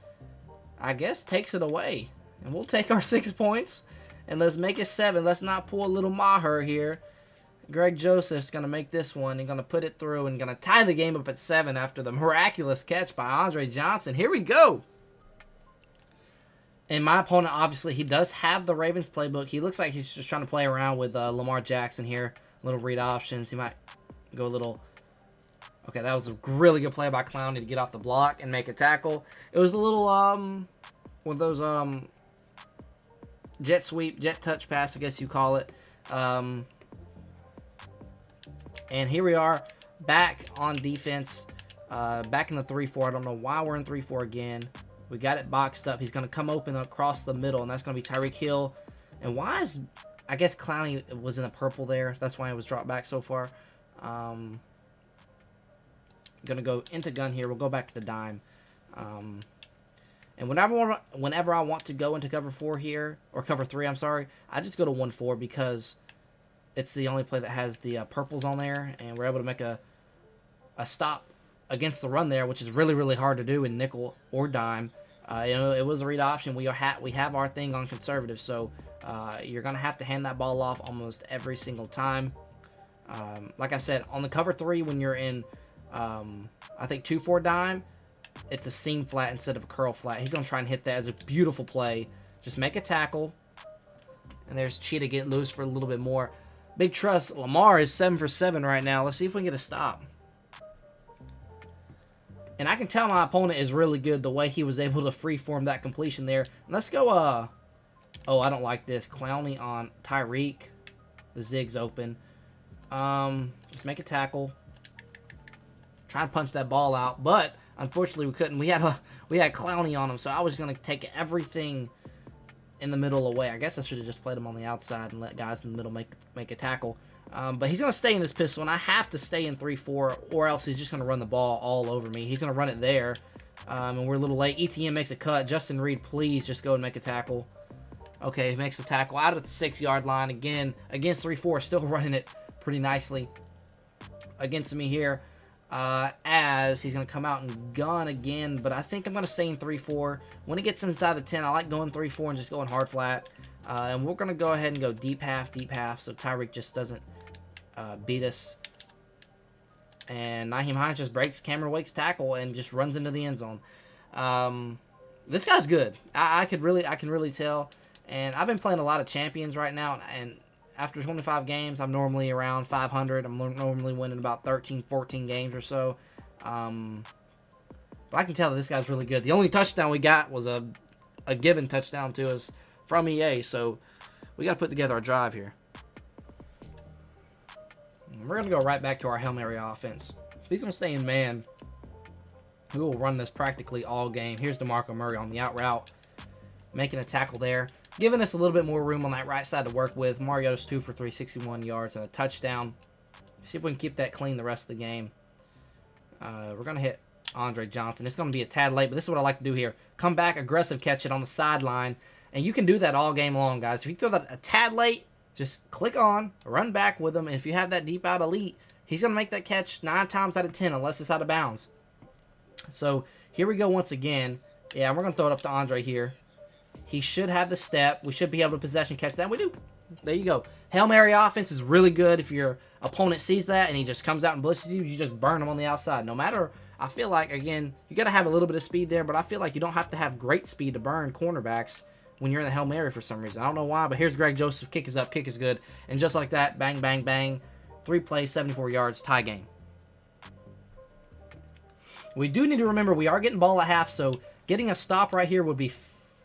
I guess, takes it away. And we'll take our 6 points. And let's make it 7. Let's not pull a little Maher here. Greg Joseph's going to make this one and going to put it through and going to tie the game up at 7 after the miraculous catch by Andre Johnson. Here we go. And my opponent, obviously, he does have the Ravens playbook. He looks like he's just trying to play around with Lamar Jackson here. Little read options. He might go a little... Okay, that was a really good play by Clowney to get off the block and make a tackle. It was a little, one of those, jet sweep, jet touch pass, I guess you call it. And here we are back on defense, back in the 3-4. I don't know why we're in 3-4 again. We got it boxed up. He's going to come open across the middle, and that's going to be Tyreek Hill. And why is, I guess Clowney was in the purple there. That's why it was dropped back so far. Going to go into gun here. We'll go back to the dime. And whenever I want to go into cover 4 here, or cover 3, I'm sorry, I just go to 1-4 because it's the only play that has the purples on there, and we're able to make a stop against the run there, which is really, really hard to do in nickel or dime. You know, it was a read option. We have our thing on conservative, so you're going to have to hand that ball off almost every single time. Like I said, on the cover 3, when you're in, I think 2-4 dime, it's a seam flat instead of a curl flat. He's going to try and hit that as a beautiful play. Just make a tackle. And there's Cheetah getting loose for a little bit more. Big trust. Lamar is 7 for 7 right now. Let's see if we can get a stop. And I can tell my opponent is really good the way he was able to freeform that completion there. Let's go, oh, I don't like this. Clowney on Tyreek. The zig's open. Just make a tackle. Try to punch that ball out, but unfortunately we couldn't. We had Clowney on him, so I was going to take everything in the middle away. I guess I should have just played him on the outside and let guys in the middle make a tackle. But he's going to stay in this pistol, and I have to stay in 3-4, or else he's just going to run the ball all over me. He's going to run it there, and we're a little late. ETN makes a cut. Justin Reed, please just go and make a tackle. Okay, he makes a tackle out of the 6-yard line. Again, against 3-4, still running it pretty nicely against me here. As he's going to come out and gun again, but I think I'm going to stay in 3-4. When it gets inside the 10, I like going 3-4 and just going hard flat. And we're going to go ahead and go deep half, so Tyreek just doesn't beat us. And Nyheim Hines just breaks Cameron Wake's tackle and just runs into the end zone. This guy's good. I can really tell. And I've been playing a lot of champions right now, and after 25 games, I'm normally around 500. I'm normally winning about 13, 14 games or so. But I can tell that this guy's really good. The only touchdown we got was a given touchdown to us from EA, so we got to put together our drive here. And we're going to go right back to our Hail Mary offense. If he's going to stay in man, we will run this practically all game. Here's DeMarco Murray on the out route, making a tackle there, giving us a little bit more room on that right side to work with. Mariota's 2 for 3, 61 yards and a touchdown. See if we can keep that clean the rest of the game. We're going to hit Andre Johnson. It's going to be a tad late, but this is what I like to do here. Come back, aggressive catch it on the sideline. And you can do that all game long, guys. If you throw that a tad late, just click on, run back with him. And if you have that deep out elite, he's going to make that catch 9 times out of 10 unless it's out of bounds. So here we go once again. Yeah, we're going to throw it up to Andre here. He should have the step. We should be able to possession catch that. We do. There you go. Hail Mary offense is really good. If your opponent sees that and he just comes out and blitzes you, you just burn him on the outside. No matter, I feel like, again, you got to have a little bit of speed there, but I feel like you don't have to have great speed to burn cornerbacks when you're in the Hail Mary for some reason. I don't know why, but here's Greg Joseph. Kick is up. Kick is good. And just like that, bang, bang, bang. 3 plays, 74 yards, tie game. We do need to remember we are getting ball at half, so getting a stop right here would be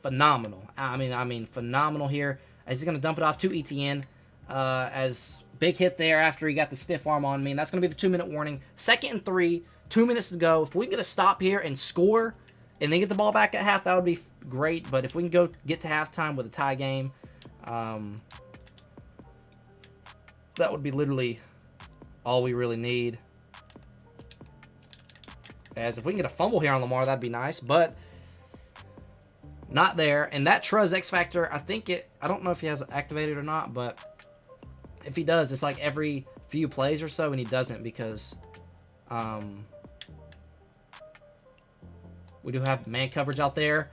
phenomenal. I mean, phenomenal here. As he's going to dump it off to ETN. As Big hit there after he got the stiff arm on me, and that's going to be the 2-minute warning. 2nd and 3, 2 minutes to go. If we can get a stop here and score and then get the ball back at half, that would be great. But if we can go get to halftime with a tie game, that would be literally all we really need. As if we can get a fumble here on Lamar, that'd be nice. But not there. And that Truz X Factor, I don't know if he has it activated or not, but if he does, it's like every few plays or so, and he doesn't because we do have man coverage out there.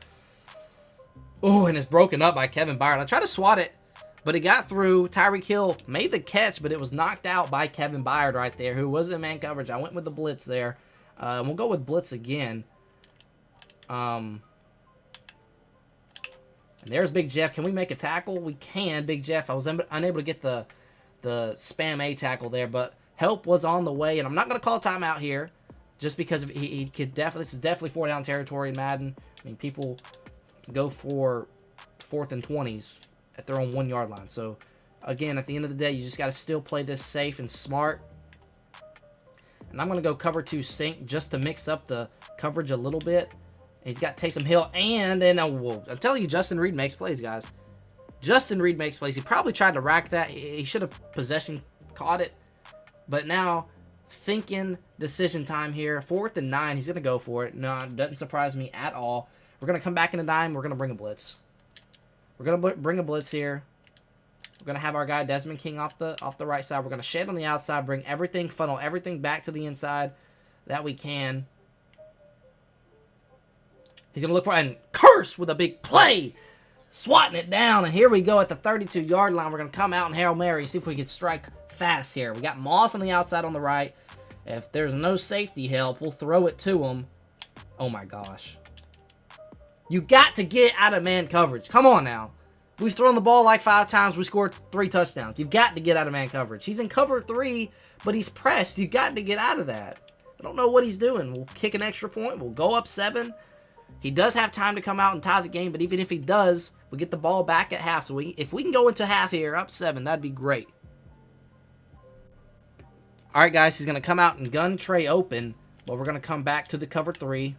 Oh, and it's broken up by Kevin Byard. I tried to swat it, but it got through. Tyreek Hill made the catch, but it was knocked out by Kevin Byard right there, who was in man coverage. I went with the blitz there. We'll go with blitz again. And there's Big Jeff. Can we make a tackle? We can, Big Jeff. I was unable to get the spam A tackle there, but help was on the way, and I'm not going to call timeout here just because he could definitely, this is definitely 4-down territory in Madden. I mean, people go for 4th and 20s at their own 1-yard line. So, again, at the end of the day, you just got to still play this safe and smart. And I'm going to go cover 2 sink just to mix up the coverage a little bit. He's got Taysom Hill, and I'm telling you, Justin Reed makes plays, guys. Justin Reed makes plays. He probably tried to rack that. He should have possession caught it. But now, thinking decision time here. 4th and 9. He's going to go for it. No, it doesn't surprise me at all. We're going to come back in a dime. We're going to bring a blitz. We're going to bring a blitz here. We're going to have our guy Desmond King off the right side. We're going to shed on the outside, bring everything, funnel everything back to the inside that we can. He's going to look for and curse with a big play. Swatting it down, and here we go at the 32-yard line. We're going to come out and Hail Mary, see if we can strike fast here. We got Moss on the outside on the right. If there's no safety help, we'll throw it to him. Oh, my gosh. You got to get out of man coverage. Come on now. We've thrown the ball like 5 times. We scored 3 touchdowns. You've got to get out of man coverage. He's in cover 3, but he's pressed. You've got to get out of that. I don't know what he's doing. We'll kick an extra point. We'll go up 7. He does have time to come out and tie the game, but even if he does, we get the ball back at half. So if we can go into half here, up 7, that'd be great. All right, guys, he's going to come out and gun Trey open, but we're going to come back to the cover 3.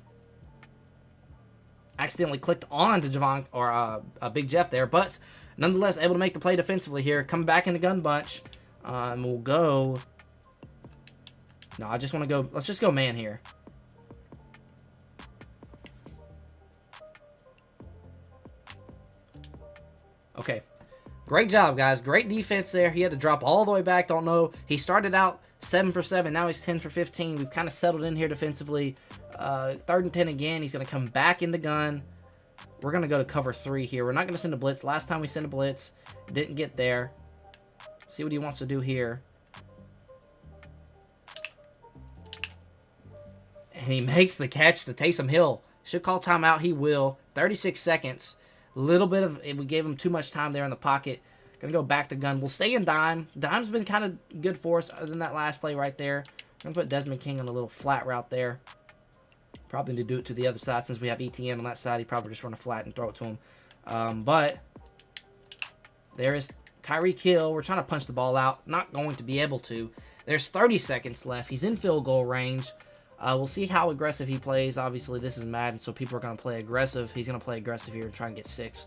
Accidentally clicked on to Javon or Big Jeff there, but nonetheless able to make the play defensively here. Coming back in the gun bunch, and we'll go. No, I just want to go. Let's just go man here. Okay. Great job, guys. Great defense there. He had to drop all the way back. Don't know. He started out 7 for 7. Now he's 10 for 15. We've kind of settled in here defensively. 3rd and 10 again. He's going to come back in the gun. We're going to go to cover 3 here. We're not going to send a blitz. Last time we sent a blitz, didn't get there. See what he wants to do here. And he makes the catch to Taysom Hill. Should call timeout. He will. 36 seconds. A little bit of, we gave him too much time there in the pocket. Going to go back to gun. We'll stay in dime. Dime's been kind of good for us other than that last play right there. Going to put Desmond King on a little flat route there. Probably need to do it to the other side since we have ETN on that side. He probably just run a flat and throw it to him. But there is Tyreek Hill. We're trying to punch the ball out. Not going to be able to. There's 30 seconds left. He's in field goal range. We'll see how aggressive he plays. Obviously, this is Madden, so people are going to play aggressive. He's going to play aggressive here and try and get 6.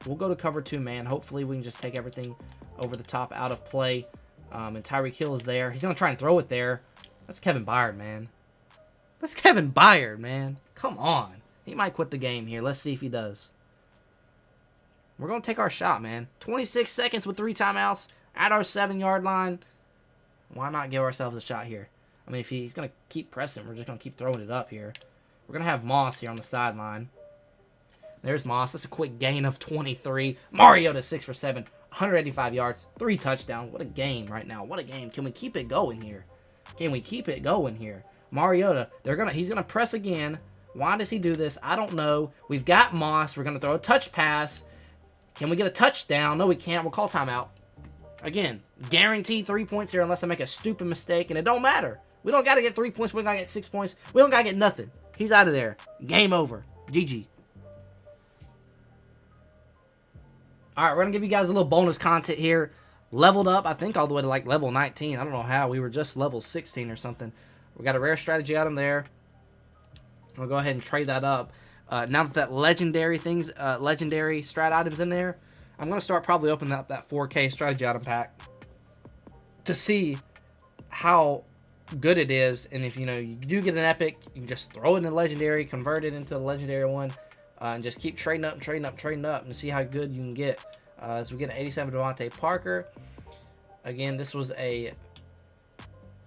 We'll go to cover 2, man. Hopefully, we can just take everything over the top out of play. And Tyreek Hill is there. He's going to try and throw it there. That's Kevin Byard, man. That's Kevin Byard, man. Come on. He might quit the game here. Let's see if he does. We're going to take our shot, man. 26 seconds with 3 timeouts at our 7-yard line. Why not give ourselves a shot here? I mean, if he's going to keep pressing, we're just going to keep throwing it up here. We're going to have Moss here on the sideline. There's Moss. That's a quick gain of 23. Mariota 6 for 7. 185 yards. 3 touchdowns. What a game right now. What a game. Can we keep it going here? Can we keep it going here? Mariota, he's going to press again. Why does he do this? I don't know. We've got Moss. We're going to throw a touch pass. Can we get a touchdown? No, we can't. We'll call timeout. Again, guaranteed 3 points here unless I make a stupid mistake, and it don't matter. We don't got to get 3 points. We don't got to get 6 points. We don't got to get nothing. He's out of there. Game over. GG. All right, we're going to give you guys a little bonus content here. Leveled up, I think, all the way to like level 19. I don't know how. We were just level 16 or something. We got a rare strategy item there. We'll go ahead and trade that up. Now that legendary strat items in there, I'm going to start probably opening up that 4K strategy item pack to see how good it is. And if, you do get an epic, you can just throw it in the legendary, convert it into the legendary one, and just keep trading up and trading up, trading up, and see how good you can get. So we get an 87 Devontae Parker. Again, this was a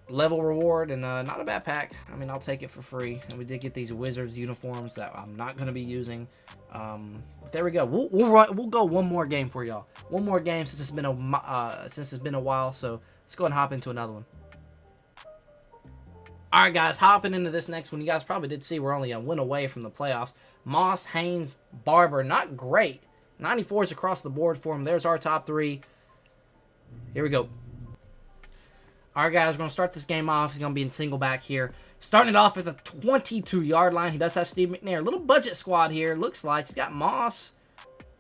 level reward and not a bad pack. I mean, I'll take it for free. And we did get these Wizards uniforms that I'm not going to be using. But there we go. We'll go one more game for y'all. One more game since it's been a while. So let's go and hop into another one. All right, guys, hopping into this next one. You guys probably did see we're only a win away from the playoffs. Moss, Haynes, Barber, not great. 94s across the board for him. There's our top three. Here we go. All right, guys, we're going to start this game off. He's going to be in single back here. Starting it off at the 22-yard line. He does have Steve McNair. Little budget squad here, looks like. He's got Moss,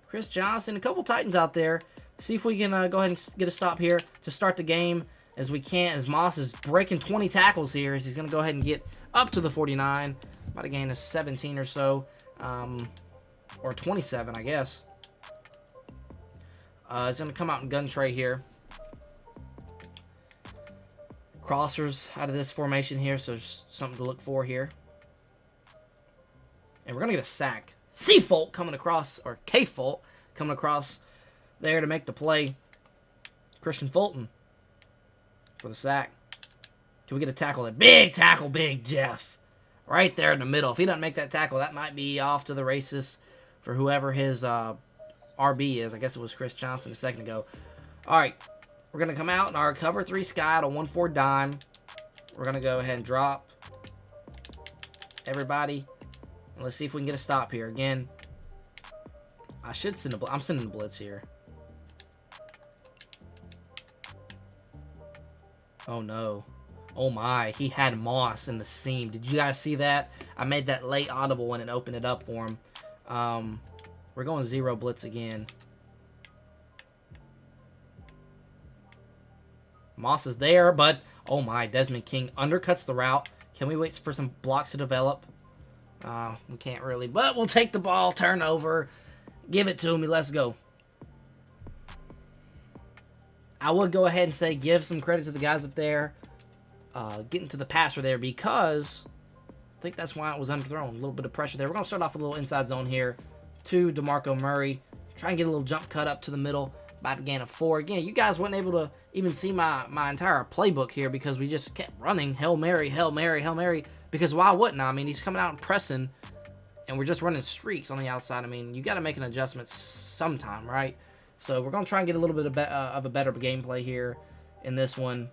Chris Johnson, a couple Titans out there. See if we can go ahead and get a stop here to start the game as we can, as Moss is breaking 20 tackles here. As he's going to go ahead and get up to the 49. About to gain a 17 or so. Or 27, I guess. He's going to come out in gun tray here. Crossers out of this formation here, so there's something to look for here. And we're going to get a sack. C-Folk coming across, or K-Folk coming across there to make the play. Christian Fulton for the sack. Can we get a tackle? A big tackle, Big Jeff. Right there in the middle. If he doesn't make that tackle, that might be off to the races for whoever his RB is. I guess it was Chris Johnson a second ago. All right. We're going to come out in our cover 3 sky at a 1-4 dime. We're going to go ahead and drop everybody. And let's see if we can get a stop here. Again, I should send I'm sending a blitz here. Oh, no. Oh, my. He had Moss in the seam. Did you guys see that? I made that late audible when it opened it up for him. We're going 0 blitz again. Moss is there, but, oh my, Desmond King undercuts the route. Can we wait for some blocks to develop? We can't really, but we'll take the ball, turn over, give it to me, let's go. I would go ahead and say give some credit to the guys up there getting to the passer there, because I think that's why it was underthrown. A little bit of pressure there. We're going to start off with a little inside zone here to DeMarco Murray. Try and get a little jump cut up to the middle. About to gain a 4. Again, you guys weren't able to even see my entire playbook here because we just kept running Hail Mary, Hail Mary, Hail Mary. Because why wouldn't I? I mean, he's coming out and pressing, and we're just running streaks on the outside. I mean, you got to make an adjustment sometime, right? So we're going to try and get a little bit of a better gameplay here in this one.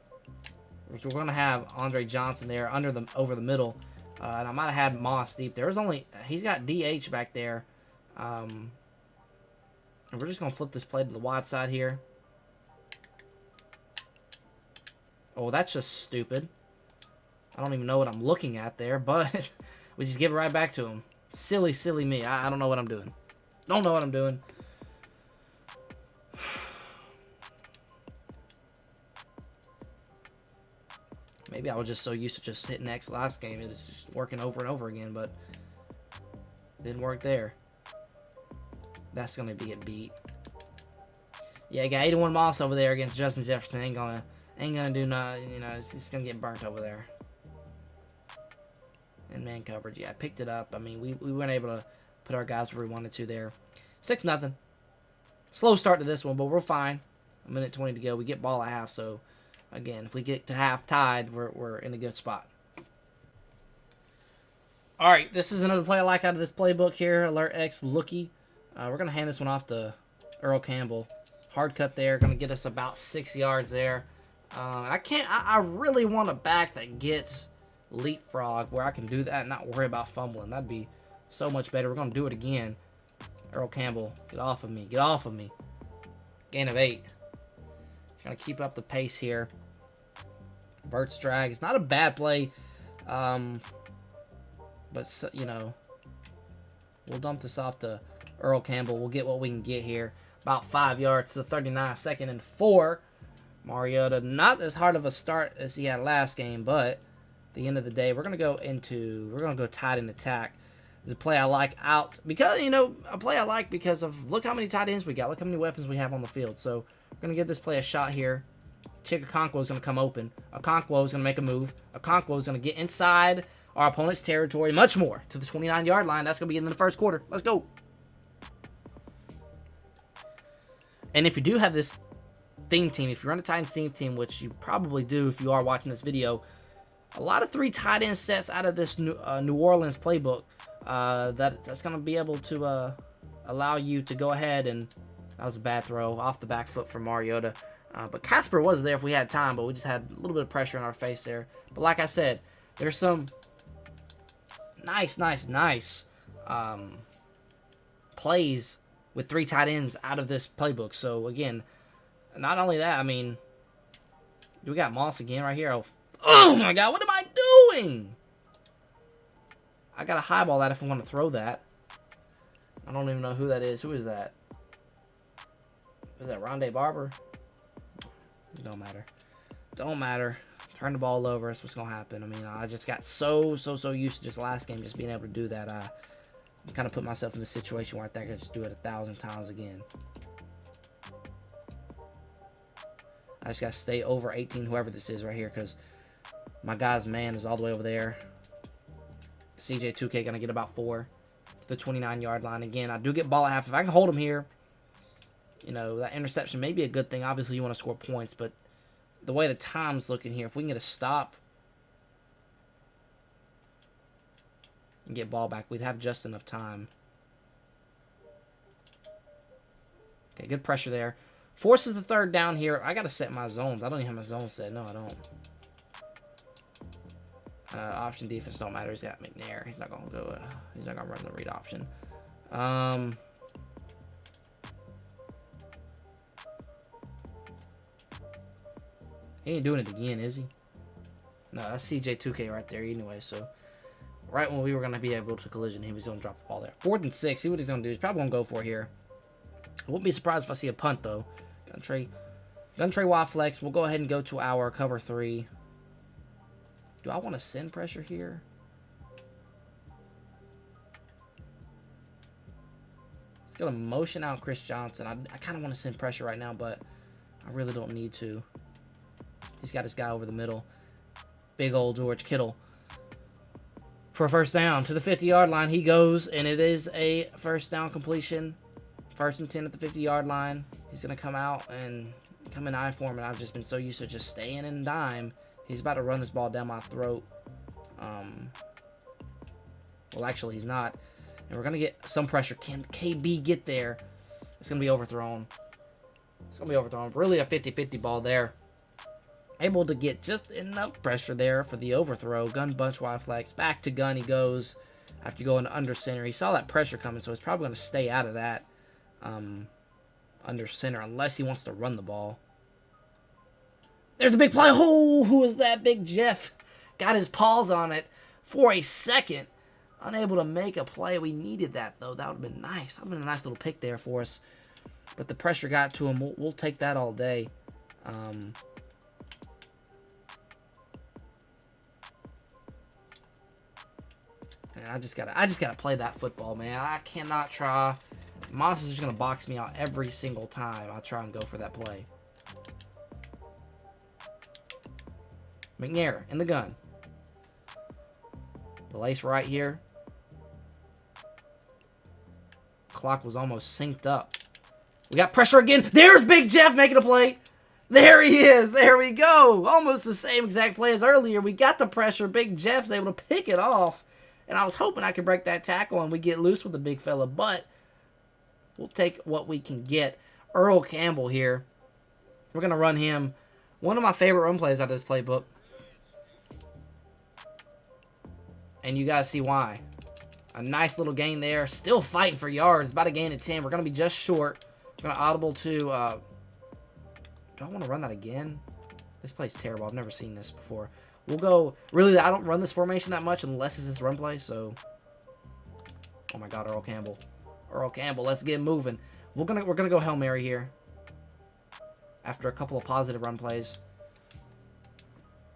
We're going to have Andre Johnson there over the middle. And I might have had Moss deep there. He's got DH back there. And we're just going to flip this play to the wide side here. Oh, that's just stupid. I don't even know what I'm looking at there, but we just give it right back to him. Silly, silly me. I don't know what I'm doing. Don't know what I'm doing. Maybe I was just so used to just hitting X last game. It's just working over and over again, but didn't work there. That's going to be a beat. Yeah, you got 81 Moss over there against Justin Jefferson. Ain't gonna do nothing. You know, it's just gonna get burnt over there. And man coverage, yeah, I picked it up. I mean, we weren't able to put our guys where we wanted to there. 6-0. Slow start to this one, but we're fine. A minute 20 to go. We get ball at half, so again, if we get to half tied, we're in a good spot. All right, this is another play I like out of this playbook here. Alert X Lookie. We're going to hand this one off to Earl Campbell. Hard cut there. Going to get us about 6 yards there. I really want a back that gets leapfrog where I can do that and not worry about fumbling. That'd be so much better. We're going to do it again. Earl Campbell, get off of me. Get off of me. Gain of 8. Trying to keep up the pace here. Burt's drag. It's not a bad play. But, you know, we'll dump this off to Earl Campbell. We'll get what we can get here. About 5 yards to the 39, 2nd and 4. Mariota, not as hard of a start as he had last game, but at the end of the day, we're going to go tight end attack. It's a play I like because look how many tight ends we got. Look how many weapons we have on the field. So we're going to give this play a shot here. Okonkwo is going to come open. Okonkwo is going to make a move. Okonkwo is going to get inside our opponent's territory, much more, to the 29-yard line. That's going to be in the first quarter. Let's go. And if you do have this theme team, if you run a Titans theme team, which you probably do if you are watching this video, a lot of 3 tight end sets out of this New Orleans playbook that's going to be able to allow you to go ahead and... That was a bad throw off the back foot from Mariota. But Casper was there if we had time, but we just had a little bit of pressure in our face there. But like I said, there's some nice plays with 3 tight ends out of this playbook. So, again, not only that, I mean, we got Moss again right here. Oh my God, what am I doing? I got to highball that if I want to throw that. I don't even know who that is. Who is that? Is that Rondé Barber? It don't matter. Don't matter. Turn the ball over. That's what's going to happen. I mean, I just got so used to just last game just being able to do that. I kind of put myself in a situation where I think I could just do it 1,000 times again. I just got to stay over 18, whoever this is right here, because my guy's man is all the way over there. CJ2K going to get about 4 to the 29-yard line. Again, I do get ball at half. If I can hold him here, you know, that interception may be a good thing. Obviously, you want to score points, but the way the time's looking here, if we can get a stop and get ball back, we'd have just enough time. Okay, good pressure there. Forces the 3rd down here. I got to set my zones. I don't even have my zones set. No, I don't. Option defense don't matter. He's got McNair. He's not going to go. He's not going to run the read option. He ain't doing it again, is he? No, that's CJ2K right there anyway. So, right when we were going to be able to collision, he was going to drop the ball there. 4th and 6. See what he's going to do. He's probably going to go for it here. I won't be surprised if I see a punt, though. Gun tray wide flex. We'll go ahead and go to our cover 3. Do I want to send pressure here? Going to motion out Chris Johnson. I kind of want to send pressure right now, but I really don't need to. He's got his guy over the middle. Big old George Kittle. For a first down to the 50-yard line, he goes, and it is a first down completion. 1st and 10 at the 50-yard line. He's going to come out and come in I form, and I've just been so used to just staying in dime. He's about to run this ball down my throat. Well, actually, he's not. And we're going to get some pressure. Can KB get there? It's going to be overthrown. Really a 50-50 ball there. Able to get just enough pressure there for the overthrow. Gun bunch wide flex. Back to gun he goes. After going under center. He saw that pressure coming, so he's probably going to stay out of that under center unless he wants to run the ball. There's a big play. Oh, who was that? Big Jeff got his paws on it for a second. Unable to make a play. We needed that, though. That would have been nice. That would have been a nice little pick there for us. But the pressure got to him. We'll take that all day. And I just gotta play that football, man. I cannot try. Moss is just gonna box me out every single time I try and go for that play. McNair in the gun. The lace right here. Clock was almost synced up. We got pressure again. There's Big Jeff making a play. There he is. There we go. Almost the same exact play as earlier. We got the pressure. Big Jeff's able to pick it off. And I was hoping I could break that tackle and we get loose with the big fella. But we'll take what we can get. Earl Campbell here. We're going to run him. One of my favorite run plays out of this playbook. And you guys see why. A nice little gain there. Still fighting for yards. About a gain of 10. We're going to be just short. We're going to audible to... do I want to run that again? This play's terrible. I've never seen this before. We'll go... Really, I don't run this formation that much unless it's this run play, so... Oh my God, Earl Campbell. Earl Campbell, let's get moving. We're gonna go Hail Mary here. After a couple of positive run plays.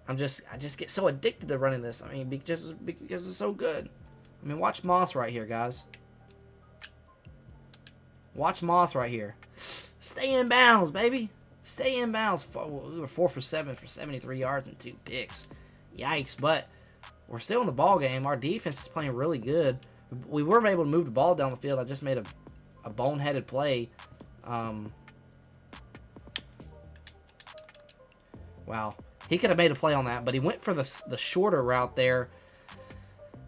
I just get so addicted to running this. I mean, because it's so good. I mean, watch Moss right here, guys. Watch Moss right here. Stay in bounds, baby. Stay in bounds. We were 4 for 7 for 73 yards and 2 picks. Yikes, but we're still in the ball game. Our defense is playing really good. We weren't able to move the ball down the field. I just made a boneheaded play. Wow. He could have made a play on that, but he went for the shorter route there.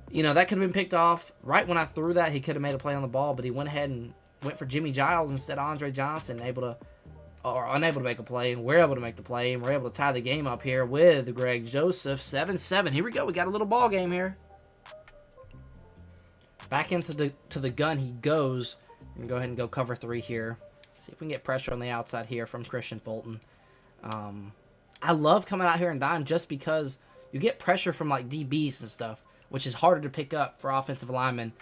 You know, that could have been picked off. Right when I threw that, he could have made a play on the ball, but he went ahead and went for Jimmy Giles instead of Andre Johnson, unable to make a play, and we're able to make the play, and we're able to tie the game up here with Greg Joseph, 7-7. Here we go. We got a little ball game here. Back into the gun he goes. We're going to go ahead and go cover 3 here. See if we can get pressure on the outside here from Christian Fulton. I love coming out here and dime just because you get pressure from like DBs and stuff, which is harder to pick up for offensive linemen.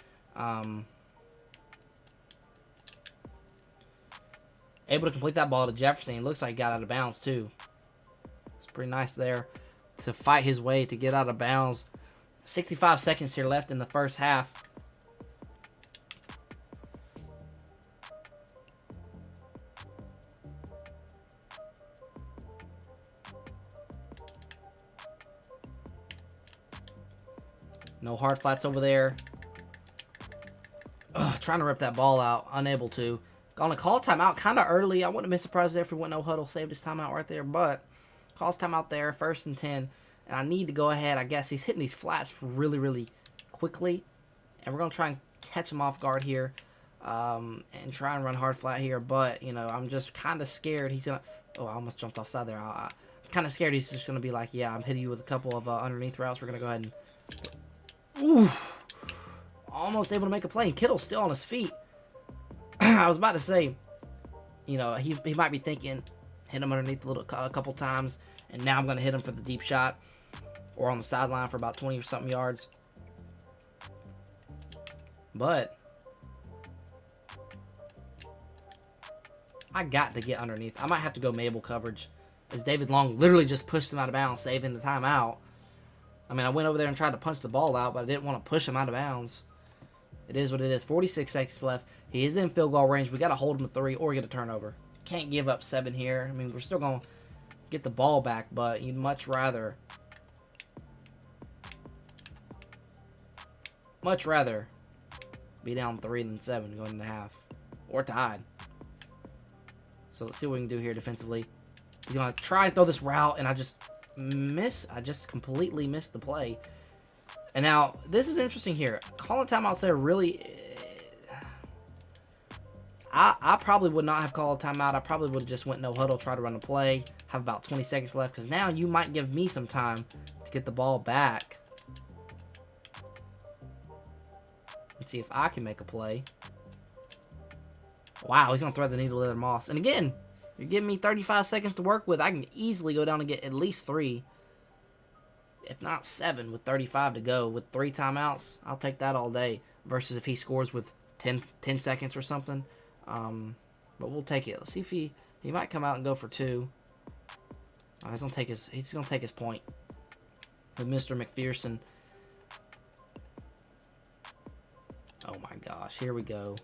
Able to complete that ball to Jefferson. It looks like he got out of bounds too. It's pretty nice there to fight his way to get out of bounds. 65 seconds here left in the first half. No hard flats over there. Ugh, trying to rip that ball out. Unable to. Gonna call timeout kind of early. I wouldn't have been surprised if we went no huddle. Saved his timeout right there. But calls timeout there. 1st and 10. And I need to go ahead. I guess he's hitting these flats really, really quickly. And we're going to try and catch him off guard here. And try and run hard flat here. But, you know, I'm just kind of scared he's going to... Oh, I almost jumped offside there. I'm kind of scared he's just going to be like, yeah, I'm hitting you with a couple of underneath routes. We're going to go ahead and... Ooh, almost able to make a play. And Kittle's still on his feet. I was about to say, you know, he might be thinking, hit him underneath a couple times, and now I'm going to hit him for the deep shot, or on the sideline for about 20 or something yards. But I got to get underneath. I might have to go Mabel coverage, as David Long literally just pushed him out of bounds, saving the timeout. I mean, I went over there and tried to punch the ball out, but I didn't want to push him out of bounds. It is what it is. 46 seconds left. He is in field goal range. We got to hold him to 3 or get a turnover. Can't give up 7 here. I mean, we're still going to get the ball back, but you'd much rather be down 3 than 7 going into half. Or tied. So let's see what we can do here defensively. He's going to try and throw this route, and I just completely missed the play. And now, this is interesting here. Calling timeouts there really... I probably would not have called a timeout. I probably would have just went no huddle, try to run the play. Have about 20 seconds left, because now you might give me some time to get the ball back. Let's see if I can make a play. Wow, he's going to thread the needle there, Moss. And again, you're giving me 35 seconds to work with. I can easily go down and get at least 3. If not 7 with 35 to go. With 3 timeouts, I'll take that all day. Versus if he scores with 10 seconds or something. But we'll take it. Let's see if he might come out and go for 2. Oh, he's gonna take his point with Mr. McPherson. Oh my gosh, here we go.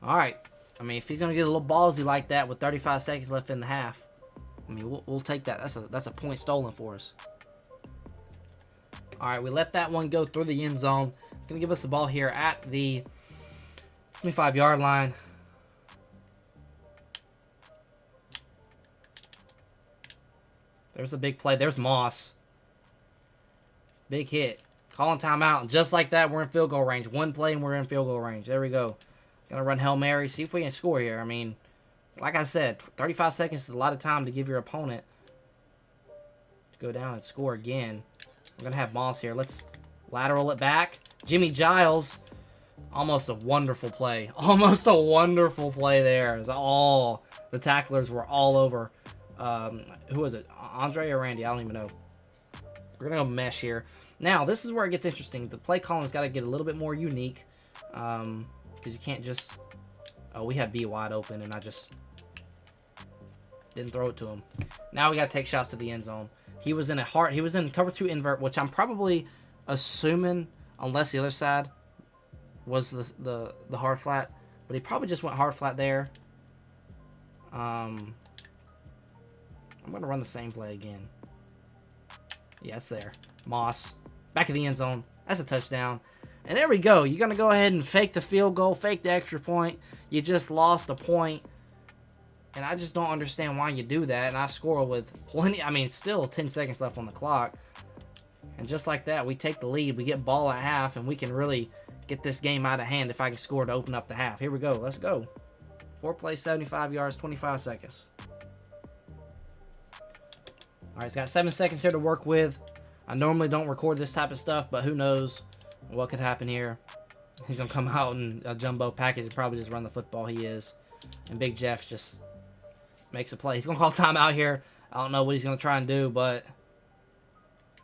All right. I mean, if he's gonna get a little ballsy like that with 35 seconds left in the half, I mean, we'll take that. That's a point stolen for us. All right, we let that one go through the end zone. Gonna give us the ball here at the 25-yard line. There's a big play. There's Moss. Big hit. Calling timeout. Just like that, we're in field goal range. One play and we're in field goal range. There we go. Gonna run Hail Mary. See if we can score here. I mean, like I said, 35 seconds is a lot of time to give your opponent to go down and score again. We're gonna have Moss here. Let's lateral it back. Jimmy Giles. Almost a wonderful play. Almost a wonderful play there. It's all the tacklers were all over. Who was it? Andre or Randy? I don't even know. We're going to go mesh here. Now, this is where it gets interesting. The play calling's got to get a little bit more unique. Because you can't just... Oh, we had B wide open, and I just didn't throw it to him. Now we got to take shots to the end zone. He was in cover 2 invert, which I'm probably assuming, unless the other side was the hard flat, but he probably just went hard flat there. I'm going to run the same play again. Yeah, it's there. Moss, back of the end zone. That's a touchdown. And there we go. You're going to go ahead and fake the field goal, fake the extra point. You just lost a point. And I just don't understand why you do that. And I score with plenty. I mean, still 10 seconds left on the clock. And just like that, we take the lead. We get ball at half, and we can really get this game out of hand if I can score to open up the half. Here we go. Let's go. 4 plays, 75 yards, 25 seconds. All right, it's got 7 seconds here to work with. I normally don't record this type of stuff, but who knows what could happen here. He's going to come out in a jumbo package and probably just run the football. He is. And Big Jeff just makes a play. He's going to call timeout here. I don't know what he's going to try and do, but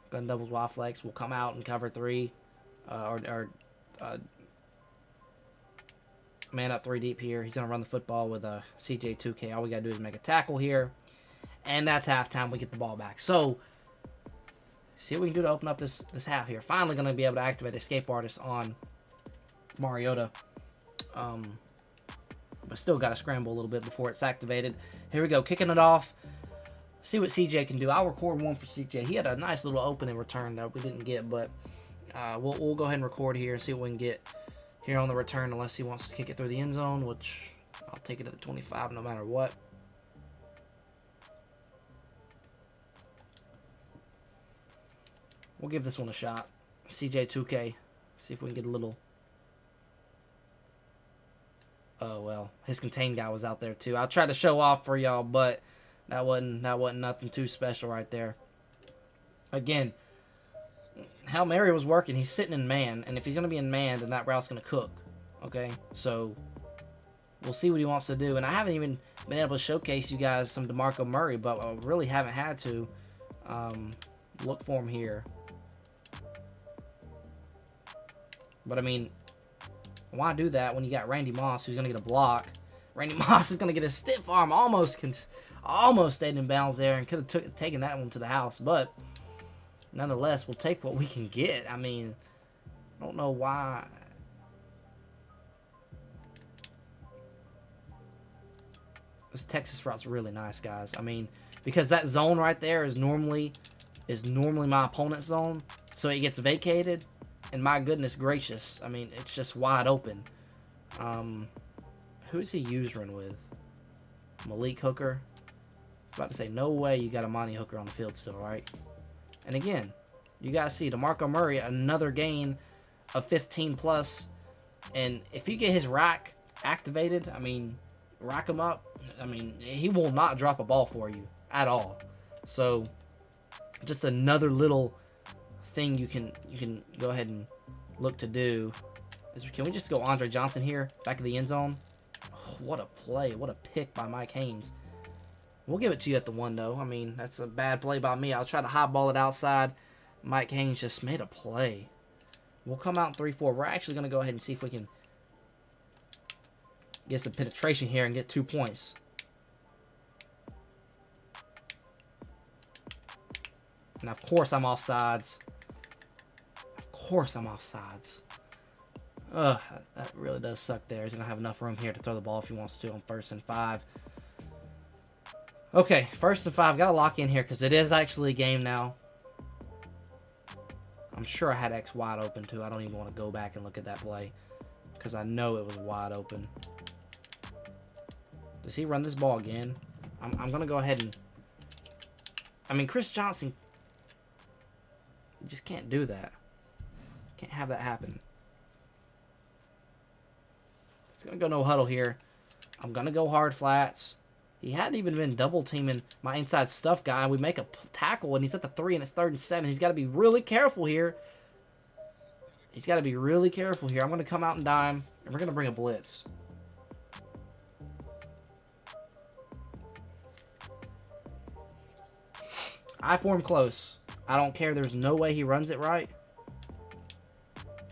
gun doubles Y flex will come out and cover 3. Man up 3 deep here. He's going to run the football with a CJ2K. All we got to do is make a tackle here. And that's halftime. We get the ball back. So, see what we can do to open up this half here. Finally going to be able to activate Escape Artist on Mariota. But still got to scramble a little bit before it's activated. Here we go. Kicking it off. See what CJ can do. I'll record one for CJ. He had a nice little opening return that we didn't get. But we'll go ahead and record here and see what we can get here on the return. Unless he wants to kick it through the end zone. Which I'll take it at the 25 no matter what. We'll give this one a shot. CJ2K. See if we can get a little... Oh, well. His contained guy was out there, too. I'll try to show off for y'all, but that wasn't nothing too special right there. Again, Hail Mary was working. He's sitting in man, and if he's going to be in man, then that route's going to cook. Okay? So, we'll see what he wants to do. And I haven't even been able to showcase you guys some DeMarco Murray, but I really haven't had to look for him here. But, I mean, why do that when you got Randy Moss, who's going to get a block? Randy Moss is going to get a stiff arm. Almost stayed in bounds there and could have taken that one to the house. But, nonetheless, we'll take what we can get. I mean, I don't know why. This Texas route's really nice, guys. I mean, because that zone right there is normally my opponent's zone. So it gets vacated. And my goodness gracious, I mean, it's just wide open. Who's he using with? Malik Hooker? I was about to say, no way you got a Monty Hooker on the field still, right? And again, you guys see DeMarco Murray, another gain of 15 plus. And if you get his rack activated, I mean, rack him up, I mean, he will not drop a ball for you at all. So, just another little thing you can go ahead and look to do is, can we just go Andre Johnson here, back of the end zone? Oh, what a play. What a pick by Mike Haynes. We'll give it to you at the 1, though. I mean, that's a bad play by me. I'll try to high ball it outside. Mike Haynes just made a play. We'll come out in 3-4. We're actually going to go ahead and see if we can get some penetration here and get 2 points. And of course I'm offsides. Ugh, that really does suck there. He's going to have enough room here to throw the ball if he wants to on 1st and 5. Okay, 1st and 5. Got to lock in here because it is actually a game now. I'm sure I had X wide open too. I don't even want to go back and look at that play because I know it was wide open. Does he run this ball again? I'm going to go ahead and... I mean, Chris Johnson... You just can't do that. Can't have that happen. It's going to go no huddle here. I'm going to go hard flats. He hadn't even been double teaming my inside stuff guy. We make a tackle and he's at the 3 and it's 3rd and 7. He's got to be really careful here. I'm going to come out and dime and we're going to bring a blitz. I form close. I don't care. There's no way he runs it right.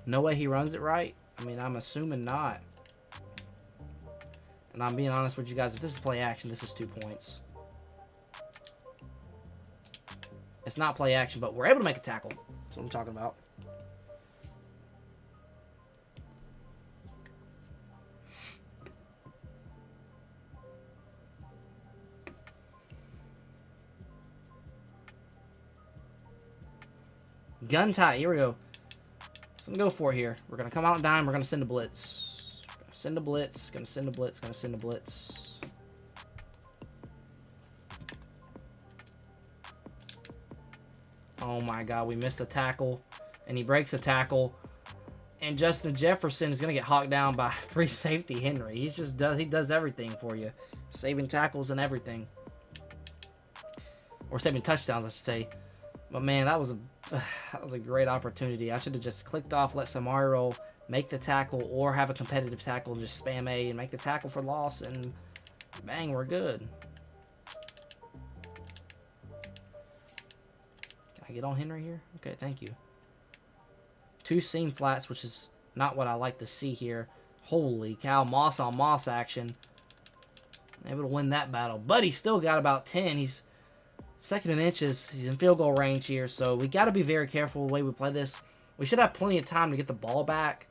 I mean, I'm assuming not. And I'm being honest with you guys, if this is play action, this is 2 points. It's not play action, but we're able to make a tackle. That's what I'm talking about. Gun tight. Here we go. So I'm going to go for it here. We're going to come out and dime. We're going to send a blitz. Gonna send a blitz. Going to send a blitz. Going to send a blitz. Oh my God. We missed a tackle. And he breaks a tackle. And Justin Jefferson is going to get hawked down by free safety Henry. He does everything for you. Saving tackles and everything. Or saving touchdowns, I should say. But man, that was a great opportunity. I should have just clicked off, let Samari roll, make the tackle, or have a competitive tackle and just spam A and make the tackle for loss, and bang, we're good. Can I get on Henry here? Okay, thank you. 2 seam flats, which is not what I like to see here. Holy cow, Moss on Moss action. Able to win that battle. But he's still got about 10. He's second in inches. He's in field goal range here, so we got to be very careful the way we play this. We should have plenty of time to get the ball back,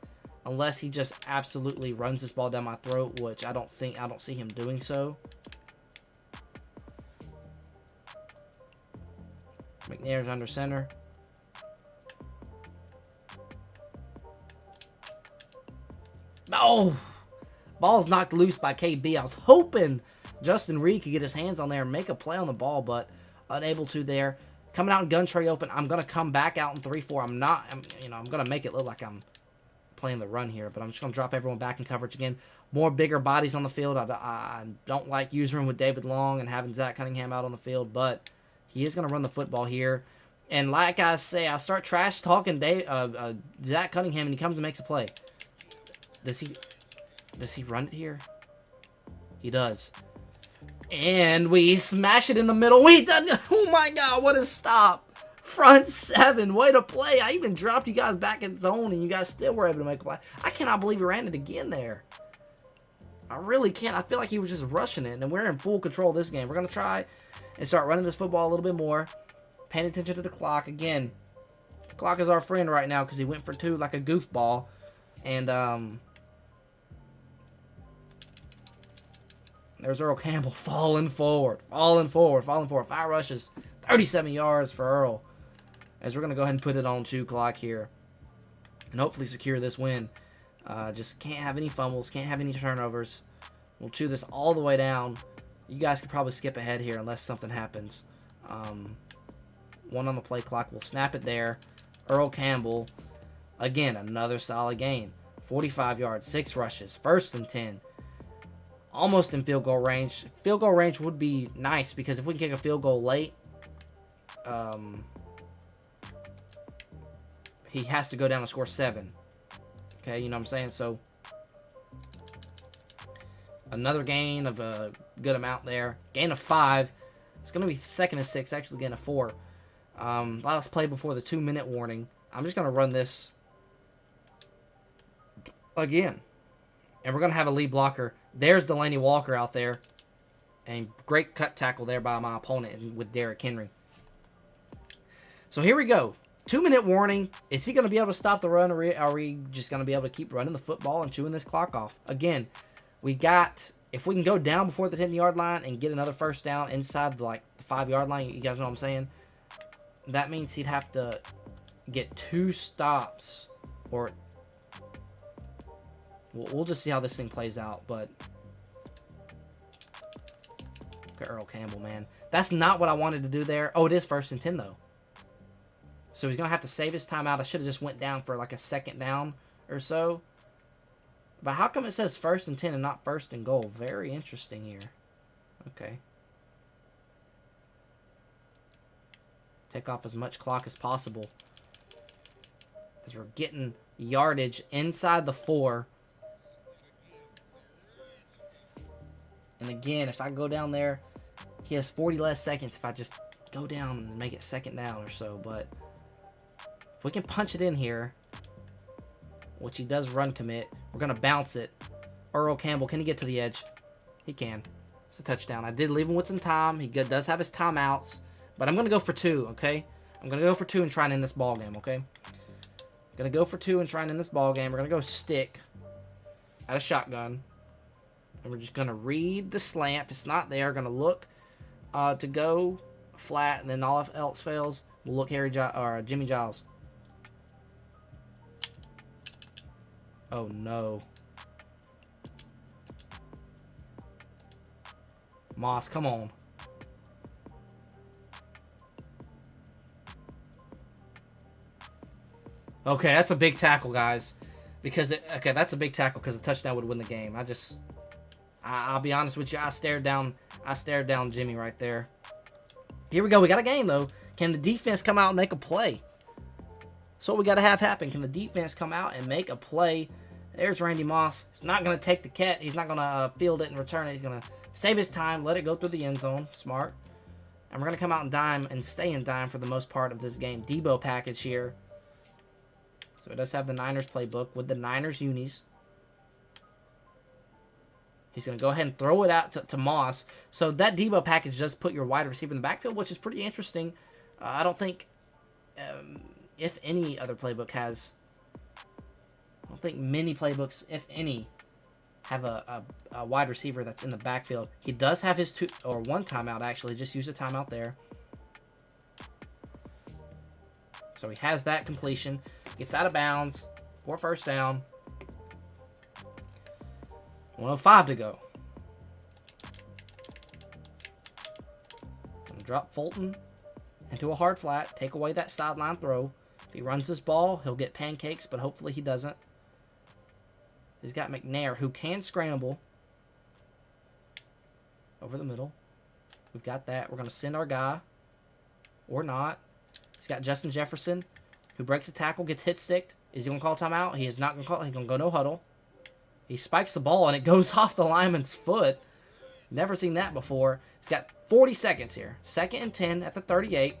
unless he just absolutely runs this ball down my throat, which I don't see him doing so. McNair's under center. Oh! Ball's knocked loose by KB. I was hoping Justin Reed could get his hands on there and make a play on the ball, but unable to there. Coming out in gun tray open. I'm going to come back out in 3-4. I'm going to make it look like I'm playing the run here, but I'm just going to drop everyone back in coverage again. More bigger bodies on the field. I don't like using him with David Long and having Zach Cunningham out on the field, but he is going to run the football here. And like I say, I start trash talking Zach Cunningham, and he comes and makes a play. Does he run it here? He does. And we smash it in the middle. We done. Oh my God, what a stop. Front 7. Way to play. I even dropped you guys back in zone, and you guys still were able to make a play. I cannot believe he ran it again there. I really can't. I feel like he was just rushing it, and we're in full control of this game. We're going to try and start running this football a little bit more. Paying attention to the clock. Again, the clock is our friend right now because he went for 2 like a goofball. And, there's Earl Campbell falling forward. 5 rushes, 37 yards for Earl. As we're going to go ahead and put it on 2 clock here. And hopefully secure this win. Just can't have any fumbles. Can't have any turnovers. We'll chew this all the way down. You guys could probably skip ahead here unless something happens. 1 on the play clock. We'll snap it there. Earl Campbell. Again, another solid gain. 45 yards, 6 rushes. 1st and 10. Almost in field goal range. Field goal range would be nice because if we can kick a field goal late, he has to go down and score 7. Okay, you know what I'm saying? So, another gain of a good amount there. Gain of 5. It's going to be 2nd and 6, actually gain of 4. Last play before the 2-minute warning. I'm just going to run this again. And we're going to have a lead blocker. There's Delaney Walker out there. And great cut tackle there by my opponent with Derrick Henry. So here we go. 2-minute warning. Is he going to be able to stop the run, or are we just going to be able to keep running the football and chewing this clock off? Again, if we can go down before the 10-yard line and get another 1st down inside the 5-yard line, you guys know what I'm saying? That means he'd have to get 2 stops, or we'll just see how this thing plays out. But look at Earl Campbell, man. That's not what I wanted to do there. Oh, it is 1st and 10, though. So he's going to have to save his timeout. I should have just went down for like a 2nd down or so. But how come it says 1st and 10 and not 1st and goal? Very interesting here. Okay. Take off as much clock as possible. As we're getting yardage inside the 4. And again, if I go down there, he has 40 less seconds if I just go down and make it 2nd down or so. But if we can punch it in here, which he does run commit, we're going to bounce it. Earl Campbell, can he get to the edge? He can. It's a touchdown. I did leave him with some time. He does have his timeouts. But I'm going to go for 2, okay? I'm going to go for 2 and try and end this ball game, okay? I'm going to go for 2 and try and end this ball game. We're going to go stick at a shotgun. And we're just going to read the slant. If it's not there, going to look to go flat. And then all else fails, we'll look Jimmy Giles. Oh, no. Moss, come on. Okay, that's a big tackle, guys. Okay, that's a big tackle because a touchdown would win the game. I'll be honest with you. I stared down Jimmy right there. Here we go. We got a game, though. Can the defense come out and make a play? That's what we got to have happen. Can the defense come out and make a play? There's Randy Moss. He's not going to take the catch. He's not going to field it and return it. He's going to save his time, let it go through the end zone. Smart. And we're going to come out and dime and stay in dime for the most part of this game. Debo package here. So it does have the Niners playbook with the Niners unis. He's going to go ahead and throw it out to Moss. So that Debo package does put your wide receiver in the backfield, which is pretty interesting. I don't think, if any other playbook has, I don't think many playbooks, if any, have a wide receiver that's in the backfield. He does have his 1 timeout, actually. Just use a timeout there. So he has that completion. Gets out of bounds for first down. 1:05 to go. Gonna drop Fulton into a hard flat. Take away that sideline throw. If he runs this ball, he'll get pancakes, but hopefully he doesn't. He's got McNair, who can scramble over the middle. We've got that. We're going to send our guy. Or not. He's got Justin Jefferson, who breaks a tackle, gets hit sticked. Is he going to call timeout? He is not going to call. He's going to go no huddle. He spikes the ball, and it goes off the lineman's foot. Never seen that before. He's got 40 seconds here. 2nd and 10 at the 38.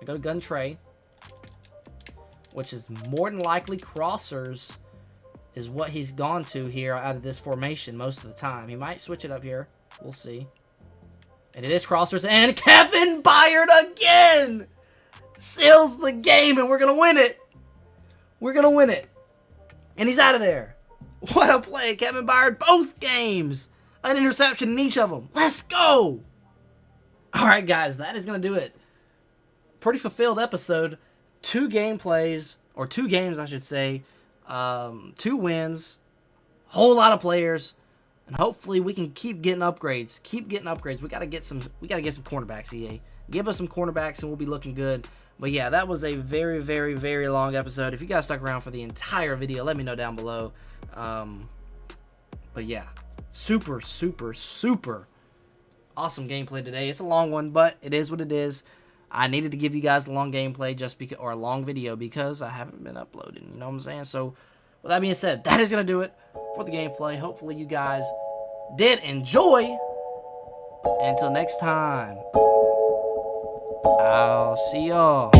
I go to gun tray, which is more than likely crossers is what he's gone to here out of this formation most of the time. He might switch it up here. We'll see. And it is crossers, and Kevin Byard again seals the game, and we're going to win it. We're going to win it. And he's out of there. What a play. Kevin Byard, both games. An interception in each of them. Let's go. All right, guys, that is going to do it. Pretty fulfilled episode. 2 gameplays, or 2 games, I should say. 2 wins. Whole lot of players. And hopefully we can keep getting upgrades. Keep getting upgrades. We gotta get some cornerbacks, EA. Give us some cornerbacks and we'll be looking good. But yeah, that was a very, very, very long episode. If you guys stuck around for the entire video, let me know down below. But yeah, super, super, super awesome gameplay today. It's a long one, but it is what it is. I needed to give you guys a long gameplay or a long video because I haven't been uploading. You know what I'm saying? So with that being said, that is going to do it for the gameplay. Hopefully you guys did enjoy. Until next time, I'll see y'all.